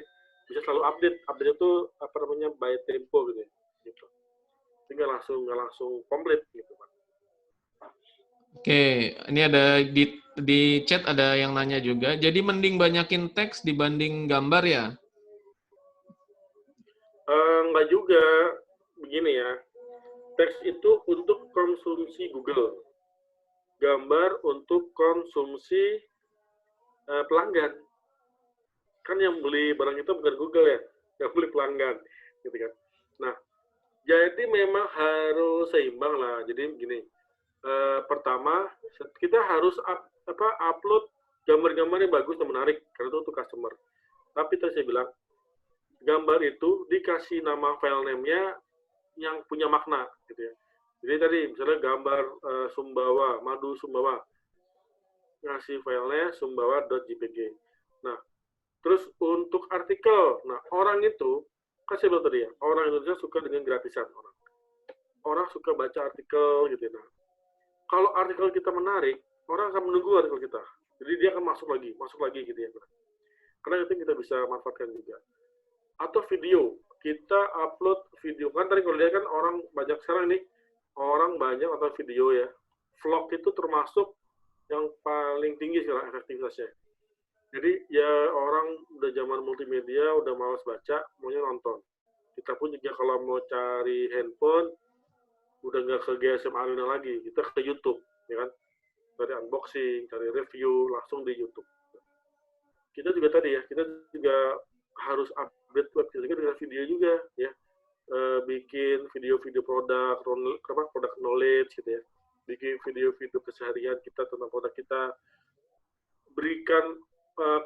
Speaker 3: bisa selalu update itu by tempo gitu ya, gitu. Jadi nggak langsung komplit gitu Pak.
Speaker 2: Oke, ini ada di chat ada yang nanya juga. Jadi mending banyakin teks dibanding gambar ya?
Speaker 3: Nggak juga, begini ya. Teks itu untuk konsumsi Google, gambar untuk konsumsi pelanggan. Kan yang beli barang itu bukan Google ya, yang beli pelanggan, gitu kan. Nah, jadi memang harus seimbang lah. Jadi begini, pertama kita harus upload gambar-gambar yang bagus dan menarik, karena itu untuk customer. Tapi tadi saya bilang, gambar itu dikasih nama file name-nya yang punya makna, gitu ya. Jadi tadi misalnya gambar Sumbawa, Madu Sumbawa, ngasih filenya sumbawa.jpg. Nah, terus untuk artikel, nah orang itu, kan saya bilang tadi ya, orang Indonesia suka dengan gratisan orang suka baca artikel gitu ya. Nah, kalau artikel kita menarik, orang akan menunggu artikel kita. Jadi dia akan masuk lagi gitu ya. Karena itu kita bisa manfaatkan juga. Atau video, kita upload video. Kan tadi kalau lihat kan orang banyak sekarang ini, orang banyak nonton video ya. Vlog itu termasuk yang paling tinggi sekarang efektivitasnya. Jadi ya orang udah zaman multimedia, udah malas baca, maunya nonton. Kita pun juga kalau mau cari handphone, udah nggak ke GSM Arena lagi, kita ke YouTube, ya kan? Cari unboxing, cari review, langsung di YouTube. Kita juga tadi ya, kita juga harus update web kita dengan video juga, ya. Bikin video-video produk knowledge gitu ya. Bikin video-video keseharian kita tentang produk kita. Berikan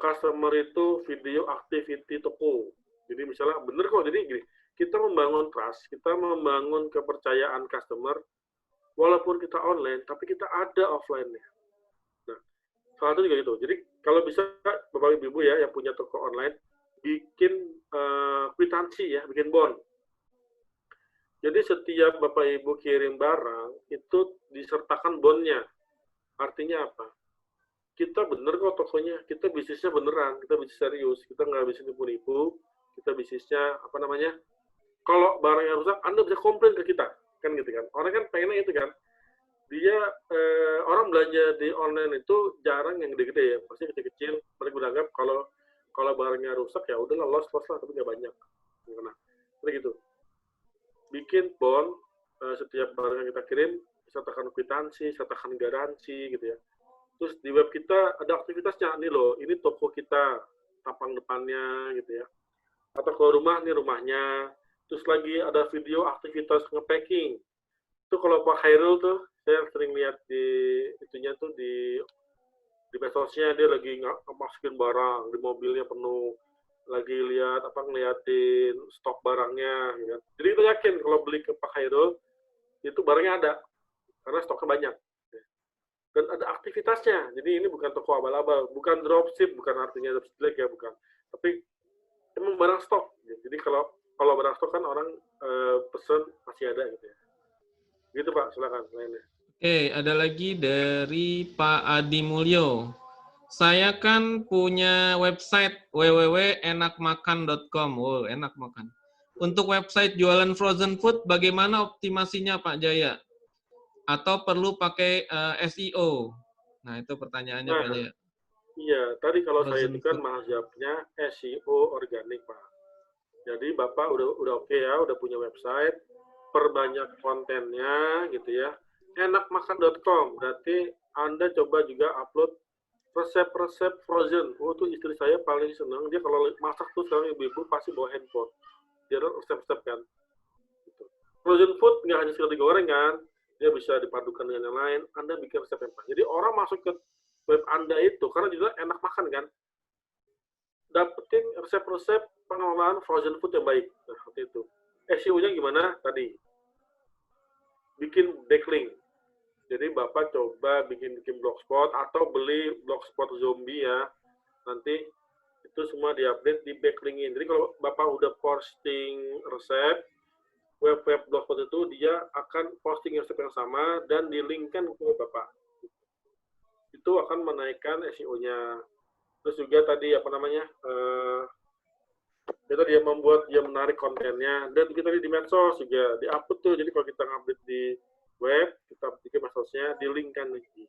Speaker 3: customer itu video activity toko. Jadi misalnya bener kok, jadi gini, kita membangun trust, kita membangun kepercayaan customer, walaupun kita online, tapi kita ada offline-nya. Nah, salah satu juga gitu. Jadi kalau bisa Bapak Ibu ya yang punya toko online, bikin kwitansi ya, bikin bond. Jadi setiap Bapak Ibu kirim barang, itu disertakan bondnya. Artinya apa? Kita bener kok tokonya, kita bisnisnya beneran, kita bisnis serius, kita nggak bisnis nipu-nipu, kita bisnisnya apa namanya? Kalau barangnya rusak, Anda bisa komplain ke kita, kan gitu kan? Orang kan pengennya itu kan, dia orang belanja di online itu jarang yang gede-gede ya, pasti kecil-kecil. Mereka beranggap kalau barangnya rusak ya udahlah loss lah, tapi nggak banyak. Nah, seperti gitu. Bikin bond setiap barang yang kita kirim, sertakan kwitansi, sertakan garansi gitu ya. Terus di web kita ada aktivitasnya, nih loh, ini toko kita, tampang depannya gitu ya. Atau kalau rumah, nih rumahnya. Terus lagi ada video aktivitas nge-packing. Itu kalau Pak Khairul tuh, saya sering lihat di itunya tuh di medsosnya, dia lagi masukin barang, di mobilnya penuh. Lagi lihat ngeliatin stok barangnya gitu. Jadi kita yakin kalau beli ke Pak Khairul, itu barangnya ada. Karena stoknya banyak. Dan ada aktivitasnya. Jadi ini bukan toko abal-abal, bukan dropship, bukan artinya dropship jelek ya, bukan. Tapi emang barang stok. Jadi kalau barang stok kan orang pesen masih ada gitu ya. Gitu Pak, silakan lainnya.
Speaker 2: Oke, ada lagi dari Pak Adi Mulyo. Saya kan punya website www.enakmakan.com. Wow, enak makan. Untuk website jualan frozen food, bagaimana optimasinya Pak Jaya? Atau perlu pakai SEO? Nah, itu pertanyaannya Pak Jaya.
Speaker 3: Iya, tadi kalau saya
Speaker 2: Frozen
Speaker 3: itu kan
Speaker 2: food.
Speaker 3: mazhabnya SEO organik, Pak. Jadi Bapak udah oke ya, udah punya website, perbanyak kontennya gitu ya. Enakmakan.com, berarti Anda coba juga upload resep-resep frozen. Oh, tuh istri saya paling senang, dia kalau masak tuh sekarang ibu-ibu pasti bawa handphone. Dia resep-resep kan. Gitu. Frozen food nggak hanya sekedar digoreng kan, dia bisa dipadukan dengan yang lain. Anda bikin resep yang pas. Jadi orang masuk ke web Anda itu, karena juga enak makan kan, dapetin resep-resep pengelolaan frozen food yang baik. Nah, seperti itu. SEO-nya gimana tadi? Bikin backlink. Jadi Bapak coba bikin blogspot atau beli blogspot zombie ya. Nanti itu semua diupdate, di backlinkin. Jadi kalau Bapak udah posting resep, web blogspot itu dia akan posting resep yang sama dan dilinkkan ke Bapak. Itu akan menaikkan SEO-nya. Terus juga tadi kita dia membuat dia menarik kontennya, dan kita di medsos juga di-upload tuh. Jadi kalau kita ngupdate di web, kita bikin medsosnya, di-linkkan lagi.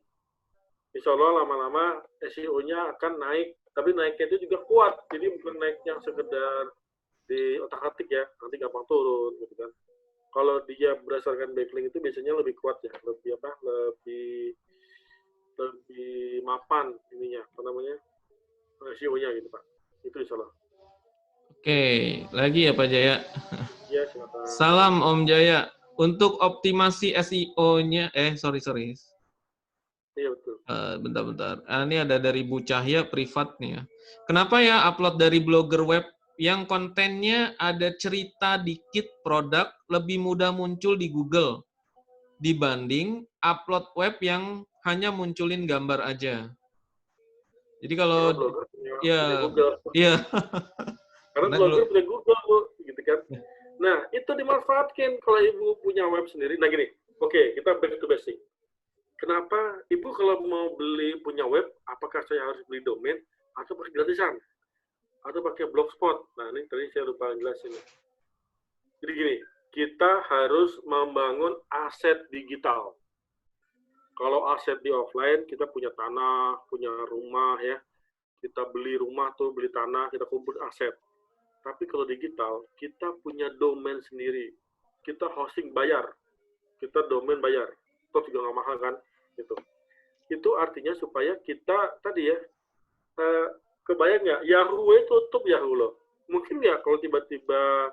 Speaker 3: Insya Allah lama-lama SEO-nya akan naik, tapi naiknya itu juga kuat. Jadi bukan naik yang sekedar di otak-atik ya, nanti gampang turun gitu kan. Kalau dia berdasarkan backlink itu biasanya lebih kuat ya, lebih mapan ininya, SEO-nya gitu Pak. Itu insya Allah.
Speaker 2: Oke, lagi ya Pak Jaya.
Speaker 3: Ya, silakan.
Speaker 2: Salam Om Jaya. Untuk optimasi SEO-nya, sorry.
Speaker 3: Iya betul.
Speaker 2: Bentar. Ini ada dari Bu Cahya privat nih ya. Kenapa ya upload dari blogger web yang kontennya ada cerita dikit produk lebih mudah muncul di Google dibanding upload web yang hanya munculin gambar aja? Jadi kalau
Speaker 3: blogger
Speaker 2: ya,
Speaker 3: punya Google.
Speaker 2: Iya.
Speaker 3: Karena blogger punya Google, Bu, gitu kan. Nah, itu dimanfaatkan kalau Ibu punya web sendiri. Nah, gini, oke, kita back to basic. Kenapa Ibu kalau mau punya web, apakah saya harus beli domain atau pakai gratisan? Atau pakai blogspot? Nah, ini tadi saya lupa jelasin. Jadi gini, kita harus membangun aset digital. Kalau aset di offline, kita punya tanah, punya rumah ya. Kita beli rumah tuh, beli tanah, kita kumpul aset. Tapi kalau digital, kita punya domain sendiri. Kita hosting bayar. Kita domain bayar. Itu juga nggak mahal kan? Gitu. Itu artinya supaya kita tadi ya, kebayang nggak? Yahoo tutup Yahoo loh. Mungkin nggak kalau tiba-tiba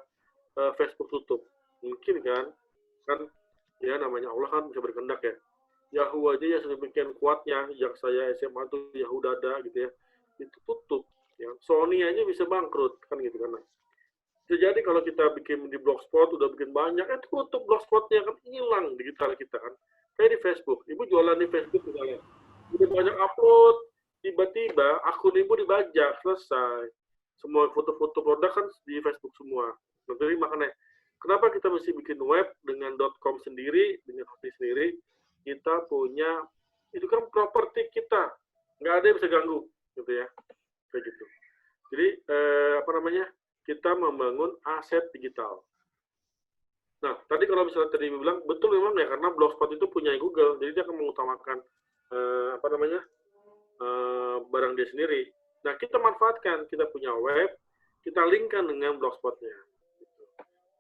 Speaker 3: Facebook tutup? Mungkin kan? Kan ya namanya Allah kan bisa berkehendak ya. Yahoo aja ya sedemikian kuatnya, yang saya SMA tuh Yahoo dada gitu ya. Itu tutup. Ya. Sony aja bisa bangkrut kan gitu kan. Bisa jadi kalau kita bikin di blogspot udah bikin banyak, tutup blogspotnya kan hilang digital kita kan. Kayak di Facebook, Ibu jualan di Facebook misalnya, udah banyak upload, tiba-tiba akun Ibu dibajak, selesai. Semua foto-foto produk kan di Facebook semua. Jadi makanya, kenapa kita mesti bikin web dengan .com sendiri, dengan hosting sendiri, kita punya, itu kan properti kita, nggak ada yang bisa ganggu, gitu ya, kayak gitu. Jadi, kita membangun aset digital. Nah, tadi kalau misalnya tadi bilang, betul memang ya, karena Blogspot itu punya Google, jadi dia akan mengutamakan barang dia sendiri. Nah, kita manfaatkan, kita punya web, kita linkkan dengan Blogspot-nya.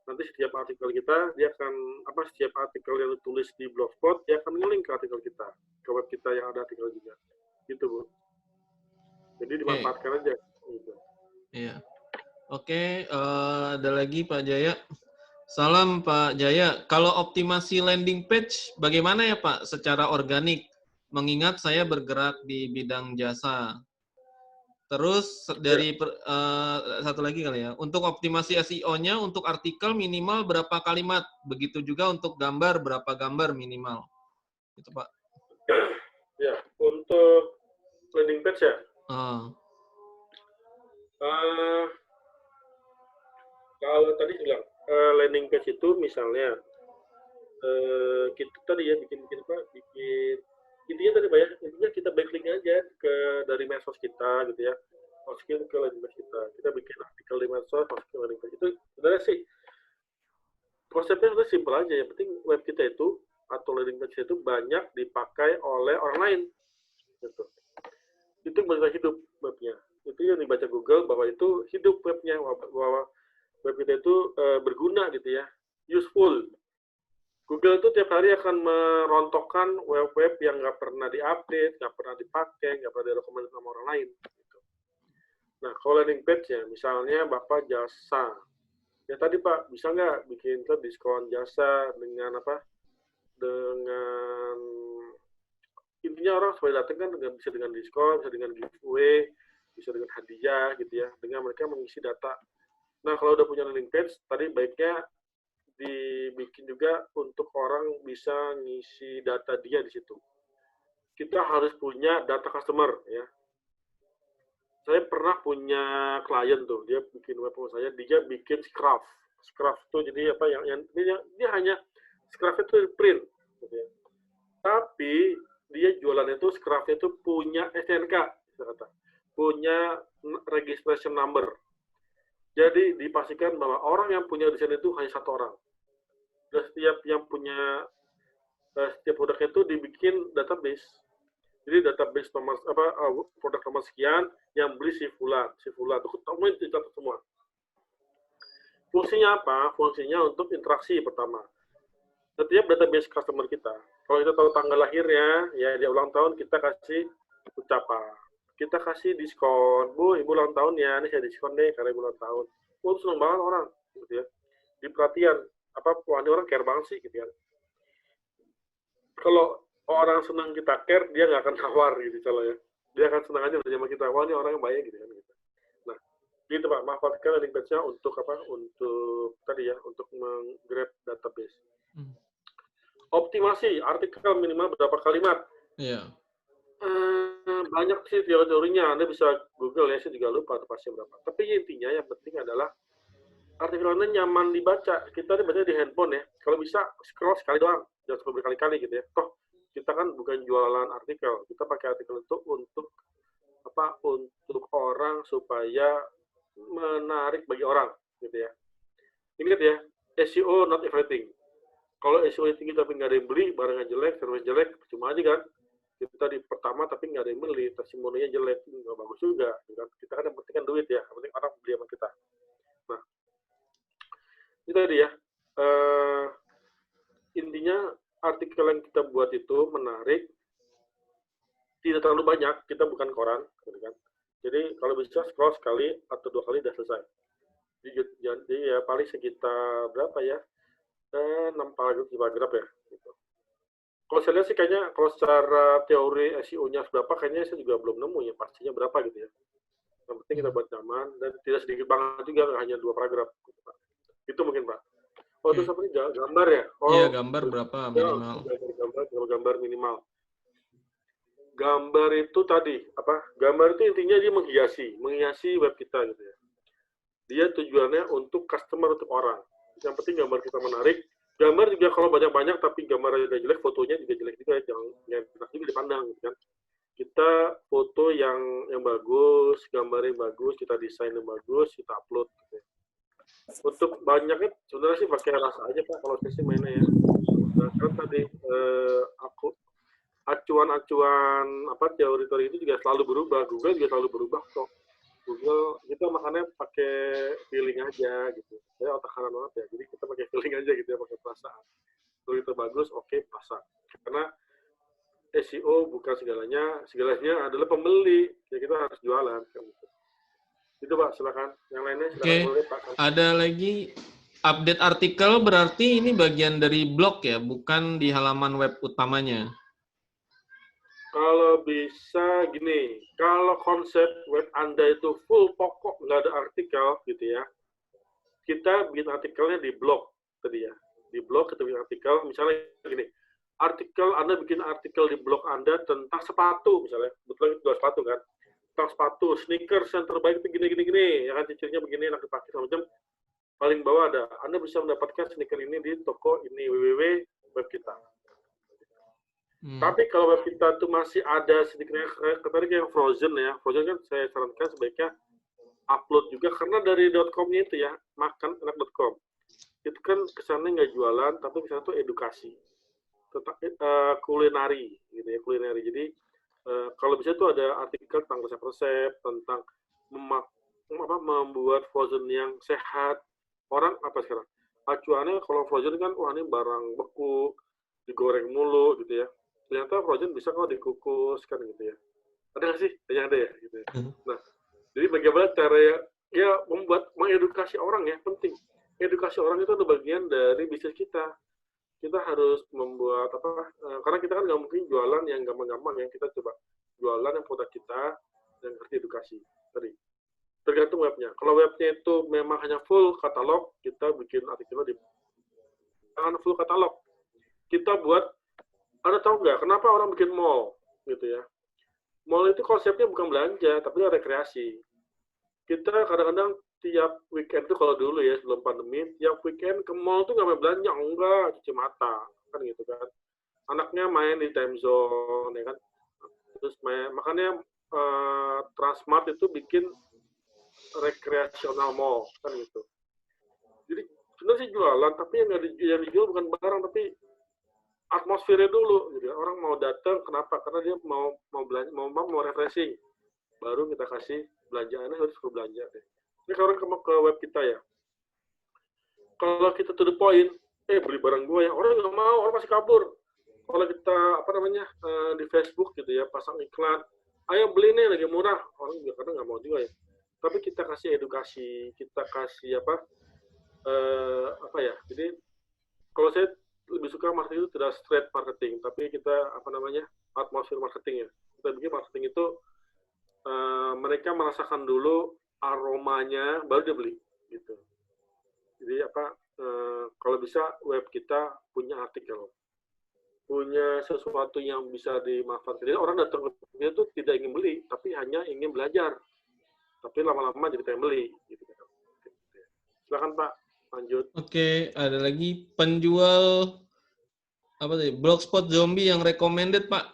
Speaker 3: Nanti setiap artikel kita, dia akan, setiap artikel yang ditulis di Blogspot, dia akan nge-link ke artikel kita, ke web kita yang ada artikel juga. Gitu, Bu. Jadi dimanfaatkan aja. Gitu.
Speaker 2: Iya. Oke, ada lagi Pak Jaya. Salam Pak Jaya. Kalau optimasi landing page, bagaimana ya Pak secara organik? Mengingat saya bergerak di bidang jasa. Terus dari satu lagi kali ya, untuk optimasi SEO-nya untuk artikel minimal berapa kalimat? Begitu juga untuk gambar, berapa gambar minimal? Itu Pak.
Speaker 3: Ya, untuk landing page ya? Kalau tadi bilang landing page itu misalnya kita tadi ya bikin intinya tadi Pak ya, intinya kita backlink aja dari medsos kita gitu ya, masukin ke landing page kita bikin artikel di medsos, masukin ke landing page. Itu sebenarnya sih konsepnya sudah simpel aja, yang penting web kita itu atau landing page itu banyak dipakai oleh orang lain gitu. Itu bisa hidup webnya, itu yang dibaca Google bahwa itu hidup webnya, bahwa web kita itu berguna gitu ya, useful. Google itu tiap hari akan merontokkan web-web yang nggak pernah diupdate, nggak pernah dipakai, nggak pernah direkomendasi sama orang lain. Gitu. Nah, kalau landing page-nya, misalnya Bapak jasa, ya tadi Pak, bisa nggak bikin diskon jasa dengan dengan intinya orang supaya datang kan bisa dengan diskon, bisa dengan giveaway, bisa dengan hadiah gitu ya, dengan mereka mengisi data. Nah, kalau udah punya landing page, tadi baiknya dibikin juga untuk orang bisa ngisi data dia di situ. Kita harus punya data customer ya. Saya pernah punya klien tuh, dia bikin web saya, dia bikin Scruff. Scruff tuh jadi dia hanya Scruff itu print gitu ya. Tapi dia jualannya itu Scruff itu punya STNK, punya registration number. Jadi dipastikan bahwa orang yang punya desain itu hanya satu orang. Dan setiap yang punya setiap produknya itu dibikin database. Jadi database nomor produk nomor sekian yang beli si fulan itu semua dicatat semua. Fungsinya apa? Fungsinya untuk interaksi pertama. Setiap database customer kita, kalau kita tahu tanggal lahirnya, ya dia ulang tahun, kita kasih ucapan. Kita kasih diskon, Bu, Ibu ulang tahun ya, ini saya diskon deh karena Ibu ulang tahun. Oh, seneng banget orang, gitu ya. Di perhatian, wah ini orang care banget sih, gitu ya. Kalau orang senang kita care, dia nggak akan nawar, gitu ya. Dia akan senang aja sama kita, wah ini orang yang baik, gitu kan. Gitu. Nah, gitu Pak, manfaatkan landing page-nya untuk untuk tadi ya, untuk meng-grab database. Optimasi, artikel minimal berapa kalimat?
Speaker 2: Iya.
Speaker 3: Banyak sih teori-teorinya, Anda bisa Google ya, saya juga lupa pasti berapa. Tapi intinya yang penting adalah artikelnya nyaman dibaca. Kita dibaca di handphone ya, kalau bisa scroll sekali doang, jangan scroll berkali-kali gitu ya. Toh kita kan bukan jualan artikel, kita pakai artikel itu untuk orang supaya menarik bagi orang, gitu ya. Ingat ya, SEO not everything. Kalau SEO tinggi tapi nggak ada yang beli, barangnya jelek, service jelek, cuma aja kan. Kita di pertama tapi nggak ada yang beli, testimoninya jelek, nggak bagus juga. Kita kan yang penting kan duit ya, yang penting orang beli sama kita. Nah, itu tadi ya. Intinya artikel yang kita buat itu menarik, tidak terlalu banyak, kita bukan koran, gitu kan. Jadi kalau bisa scroll sekali atau 2 kali udah selesai. Jadi ya paling sekitar berapa ya? 6 paragraf ya. Gitu. Kalau saya lihat sih kayaknya kalau secara teori SEO-nya berapa, kayaknya saya juga belum nemu ya pastinya berapa gitu ya. Yang penting kita buat nyaman dan tidak sedikit banget juga, hanya 2 paragraf. Gitu, Pak. Itu mungkin Pak. Oh itu seperti gambar ya? Oh,
Speaker 2: iya, gambar berapa minimal?
Speaker 3: Gambar minimal. Gambar itu tadi gambar itu intinya dia menghiasi web kita gitu ya. Dia tujuannya untuk customer, untuk orang. Yang penting gambar kita menarik. Gambar juga kalau banyak-banyak tapi gambarnya juga jelek, fotonya juga jelek juga, jangan enak juga dipandang gitu kan. Kita foto yang bagus, gambarnya bagus, kita desain yang bagus, kita upload gitu ya. Untuk banyaknya sebenarnya sih pakai rasa aja Pak kalau saya sih mainnya ya. Nah, kan tadi acuan-acuan teori-teori itu juga selalu berubah, Google juga selalu berubah kok. Google kita makanya pakai feeling aja gitu. Saya otak kanan banget ya, jadi kita pakai feeling aja gitu ya, pakai perasaan. Kalau itu bagus, oke, perasaan. Karena SEO bukan segalanya adalah pembeli, ya kita harus jualan. Gitu. Itu Pak, silakan. Yang lainnya silakan boleh Pak.
Speaker 2: Ada lagi update artikel, berarti ini bagian dari blog ya, bukan di halaman web utamanya.
Speaker 3: Kalau bisa gini, kalau konsep web Anda itu full pokok, nggak ada artikel gitu ya, kita bikin artikelnya di blog tadi ya. Di blog kita bikin artikel, misalnya gini, Anda bikin artikel di blog Anda tentang sepatu misalnya, betul itu sepatu kan, tentang sepatu, sneakers yang terbaik itu gini, ya kan cirinya begini, enak dipakai macam. Paling bawah ada, Anda bisa mendapatkan sneaker ini di toko ini, www.web kita. Tapi kalau web kita itu masih ada sedikitnya yang frozen ya, frozen kan saya sarankan sebaiknya upload juga, karena dari .com-nya itu ya, makanenak.com, itu kan kesannya nggak jualan, tapi kesannya itu edukasi, tentang kulinari gitu ya, kulinari. Jadi kalau bisa itu ada artikel tentang resep-resep, tentang membuat frozen yang sehat. Orang apa sekarang? Acuannya kalau frozen kan, wah ini barang beku, digoreng mulu gitu ya. Ternyata frozen bisa kok dikukus kan gitu ya. Ada nggak sih? Yang ada ya gitu ya. Nah, jadi bagaimana cara ya mengedukasi orang ya, penting. Edukasi orang itu adalah bagian dari bisnis kita. Kita harus membuat karena kita kan nggak mungkin jualan yang gampang-gampang, yang kita coba jualan yang produk kita yang ngerti edukasi tadi. Tergantung webnya. Kalau webnya itu memang hanya full katalog, kita bikin artikelnya di full katalog. Kita buat, Anda tahu nggak kenapa orang bikin mall gitu ya? Mall itu konsepnya bukan belanja, tapi rekreasi. Kita kadang-kadang tiap weekend itu kalau dulu ya sebelum pandemi, tiap weekend ke mall tuh nggak mau belanja, enggak, cuci mata kan gitu kan. Anaknya main di time zone ya kan. Terus makanya Transmart itu bikin rekreasional mall kan gitu. Jadi sebenarnya sih jualan, tapi yang dijual bukan barang tapi atmosfernya dulu, gitu. Orang mau datang, kenapa? Karena dia mau belanja, mau refreshing. Baru kita kasih belanjaannya, harus ke belanja deh. Ini kalau orang ke web kita ya, kalau kita to the point, beli barang gue ya, orang nggak mau, orang masih kabur. Kalau kita di Facebook gitu ya, pasang iklan, ayo beli nih lagi murah, orang juga kadang nggak mau juga ya. Tapi kita kasih edukasi, kita kasih jadi kalau saya lebih suka marketing itu tidak straight marketing, tapi kita atmosfer marketing ya. Kita bikin marketing itu mereka merasakan dulu aromanya, baru dia beli gitu. Jadi kalau bisa web kita punya artikel, punya sesuatu yang bisa dimanfaatkan. Jadi orang datang ke kita itu tidak ingin beli, tapi hanya ingin belajar. Tapi lama-lama jadi pengen beli gitu. Silakan Pak, lanjut.
Speaker 2: Oke, ada lagi penjual apa sih? Blogspot zombie yang recommended, Pak.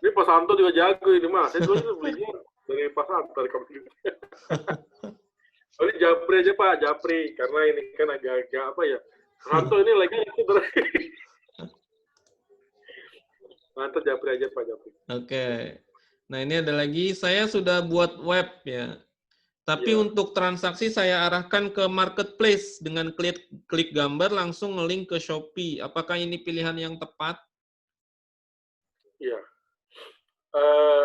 Speaker 3: Ini Pak Santo juga jago ini Mas. Saya dulu belinya dari Pak Santo recommended. Oh, ini Japri aja Pak, Japri. Karena ini kan agak-agak apa ya. Santo ini lagi itu mantap Japri aja Pak, Japri.
Speaker 2: Oke. Nah, ini ada lagi, saya sudah buat web ya. Tapi
Speaker 3: Iya.
Speaker 2: untuk transaksi saya arahkan ke marketplace dengan klik gambar langsung nge-link ke Shopee. Apakah ini pilihan yang tepat?
Speaker 3: Iya.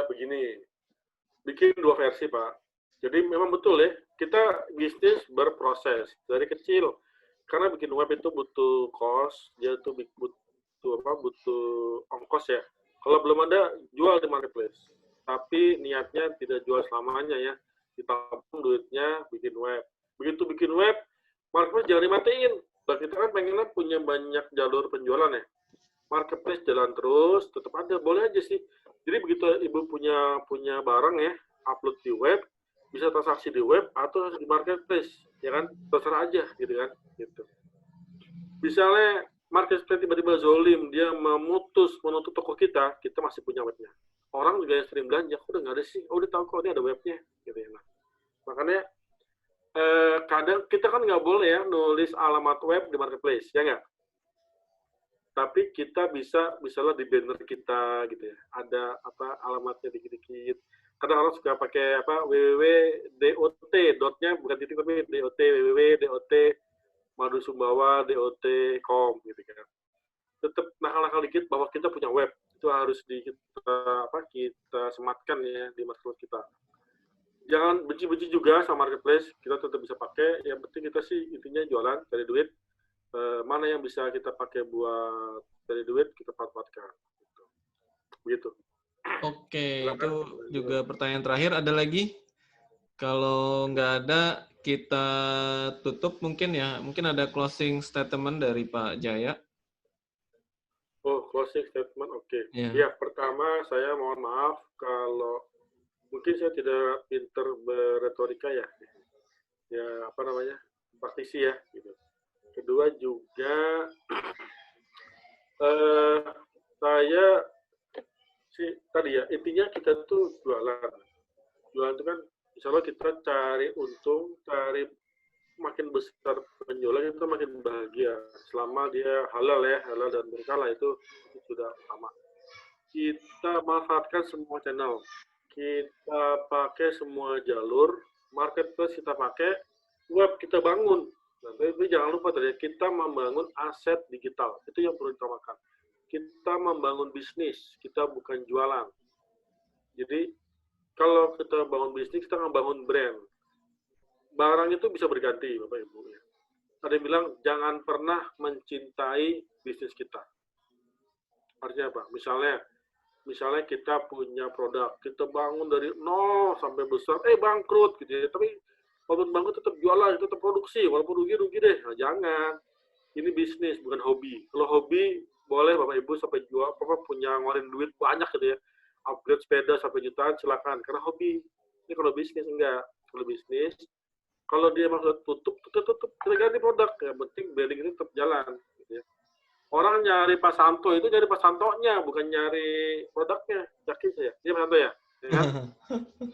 Speaker 3: Begini, bikin dua versi Pak. Jadi memang betul ya, kita bisnis berproses dari kecil. Karena bikin web itu butuh cost, dia tuh butuh ongkos ya. Kalau belum ada, jual di marketplace. Tapi niatnya tidak jual selamanya ya. Ditabung duitnya, bikin web. Begitu bikin web, marketplace jangan dimatiin. Dan kita kan pengennya punya banyak jalur penjualan ya. Marketplace jalan terus, tetap ada, boleh aja sih. Jadi begitu ibu punya barang ya, upload di web, bisa transaksi di web atau di marketplace, ya kan? Terserah aja, gitu kan? Gitu. Misalnya marketplace tiba-tiba zolim, dia menutup toko kita masih punya webnya. Orang juga yang sering belanja, udah nggak ada sih, udah tahu kok ini ada webnya, gitu ya. Nah, makanya kadang kita kan nggak boleh ya nulis alamat web di marketplace, ya nggak? Tapi kita misalnya di banner kita gitu ya, ada apa alamatnya dikit-dikit. Kadang orang suka pakai apa www.dot, dotnya bukan titik tapi dot, www.dot, madusumbawa, dot.com gitu kan. Tetap nakal-nakal dikit bahwa kita punya web, itu harus kita sematkan ya di marketplace kita. Jangan benci-benci juga sama marketplace, kita tetap bisa pakai. Yang penting kita sih intinya jualan, cari duit. Mana yang bisa kita pakai buat cari duit, kita manfaatkan. Begitu.
Speaker 2: Oke, itu juga pertanyaan terakhir. Ada lagi? Kalau nggak ada, kita tutup mungkin ya. Mungkin ada closing statement dari Pak Jaya.
Speaker 3: Oh, closing statement, oke. Ya, pertama saya mohon maaf kalau mungkin saya tidak pinter berretorika ya. Ya, apa namanya, praktisi ya. Gitu. Kedua juga, saya sih tadi ya, intinya kita tuh jualan. Jualan itu kan, insya Allah kita cari untung, cari makin besar penjualan itu makin bahagia. Selama dia halal ya, halal dan berkala itu sudah utama. Kita manfaatkan semua channel. Kita pakai semua jalur, marketplace kita pakai, web kita bangun. Nah, tapi jangan lupa tadi, kita membangun aset digital. Itu yang perlu ditamakan. Kita membangun bisnis, kita bukan jualan. Jadi, kalau kita bangun bisnis, kita membangun brand. Barang itu bisa berganti, Bapak Ibu. Ada yang bilang, jangan pernah mencintai bisnis kita. Artinya apa? Misalnya kita punya produk, kita bangun dari nol sampai besar, bangkrut gitu ya. Tapi walaupun bangkrut tetap jualan, tetap produksi, walaupun rugi deh. Nah, jangan. Ini bisnis, bukan hobi. Kalau hobi, boleh Bapak Ibu sampai jual, punya ngeluarin duit banyak gitu ya. Upgrade sepeda sampai jutaan, silakan. Karena hobi. Ini kalau bisnis, enggak. Kalau bisnis, kalau dia maksud tutup, kita ganti produk. Yang penting branding itu tetap jalan. Gitu ya. Orang nyari Pak Santo itu nyari Pak Santonya, bukan nyari produknya. Yakin saya. Iya Pak Santo ya? Ya kan?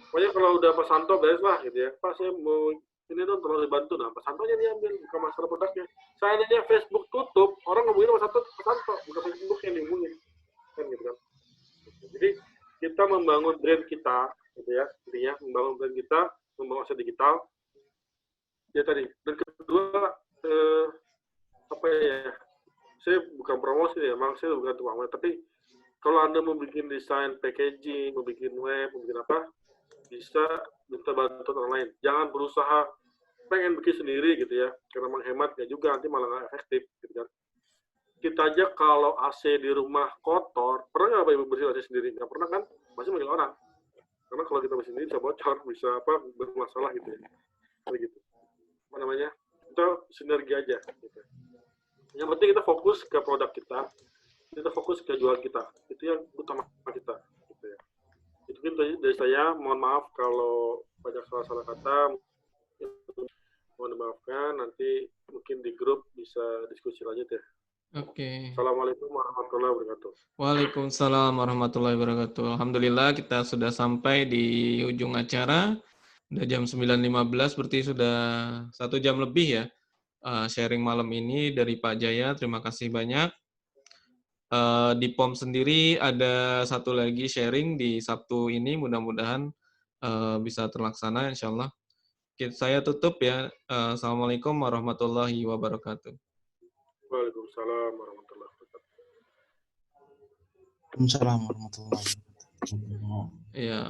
Speaker 3: Pokoknya kalau udah Pak Santo beres lah gitu ya. Pak saya mau ini dong tolong dibantu. Nah Pak Santonya diambil, bukan masalah produknya. Seandainya Facebook tutup, orang ngomongin Pak Santo, bukan Facebook yang dihubungin. Kan gitu kan. Jadi kita membangun brand kita, gitu ya. Intinya membangun brand kita, membangun aset digital. Ya tadi. Dan kedua, apa ya? Saya bukan promosi ya, memang saya bukan tukang web, tapi kalau Anda mau bikin desain packaging, mau bikin web, mau bikin apa, bisa minta bantuan orang lain. Jangan berusaha pengen bikin sendiri gitu ya, karena menghemat ya juga, nanti malah nggak efektif gitu kan. Kita aja kalau AC di rumah kotor, pernah nggak Pak Ibu bersih AC sendiri? Nggak pernah kan? Masih manggil orang. Karena kalau kita bersih sendiri bisa bocor, bisa apa bermasalah gitu ya. Begitu. Apa namanya? Kita sinergi aja gitu. Yang penting kita fokus ke produk kita fokus ke jualan kita, itu yang utama kita, gitu ya. Itu mungkin dari saya, mohon maaf kalau banyak salah-salah kata, mohon dimaafkan, nanti mungkin di grup bisa diskusi lanjut ya.
Speaker 2: Oke.
Speaker 3: Assalamualaikum warahmatullahi wabarakatuh.
Speaker 2: Waalaikumsalam warahmatullahi wabarakatuh. Alhamdulillah kita sudah sampai di ujung acara. Udah jam 9.15, berarti sudah 1 jam lebih ya sharing malam ini dari Pak Jaya. Terima kasih banyak. Di POM sendiri ada satu lagi sharing di Sabtu ini, mudah-mudahan bisa terlaksana insya Allah. Saya tutup ya. Assalamualaikum warahmatullahi wabarakatuh.
Speaker 3: Waalaikumsalam warahmatullahi wabarakatuh.
Speaker 5: Waalaikumsalam warahmatullahi wabarakatuh.
Speaker 2: Ya.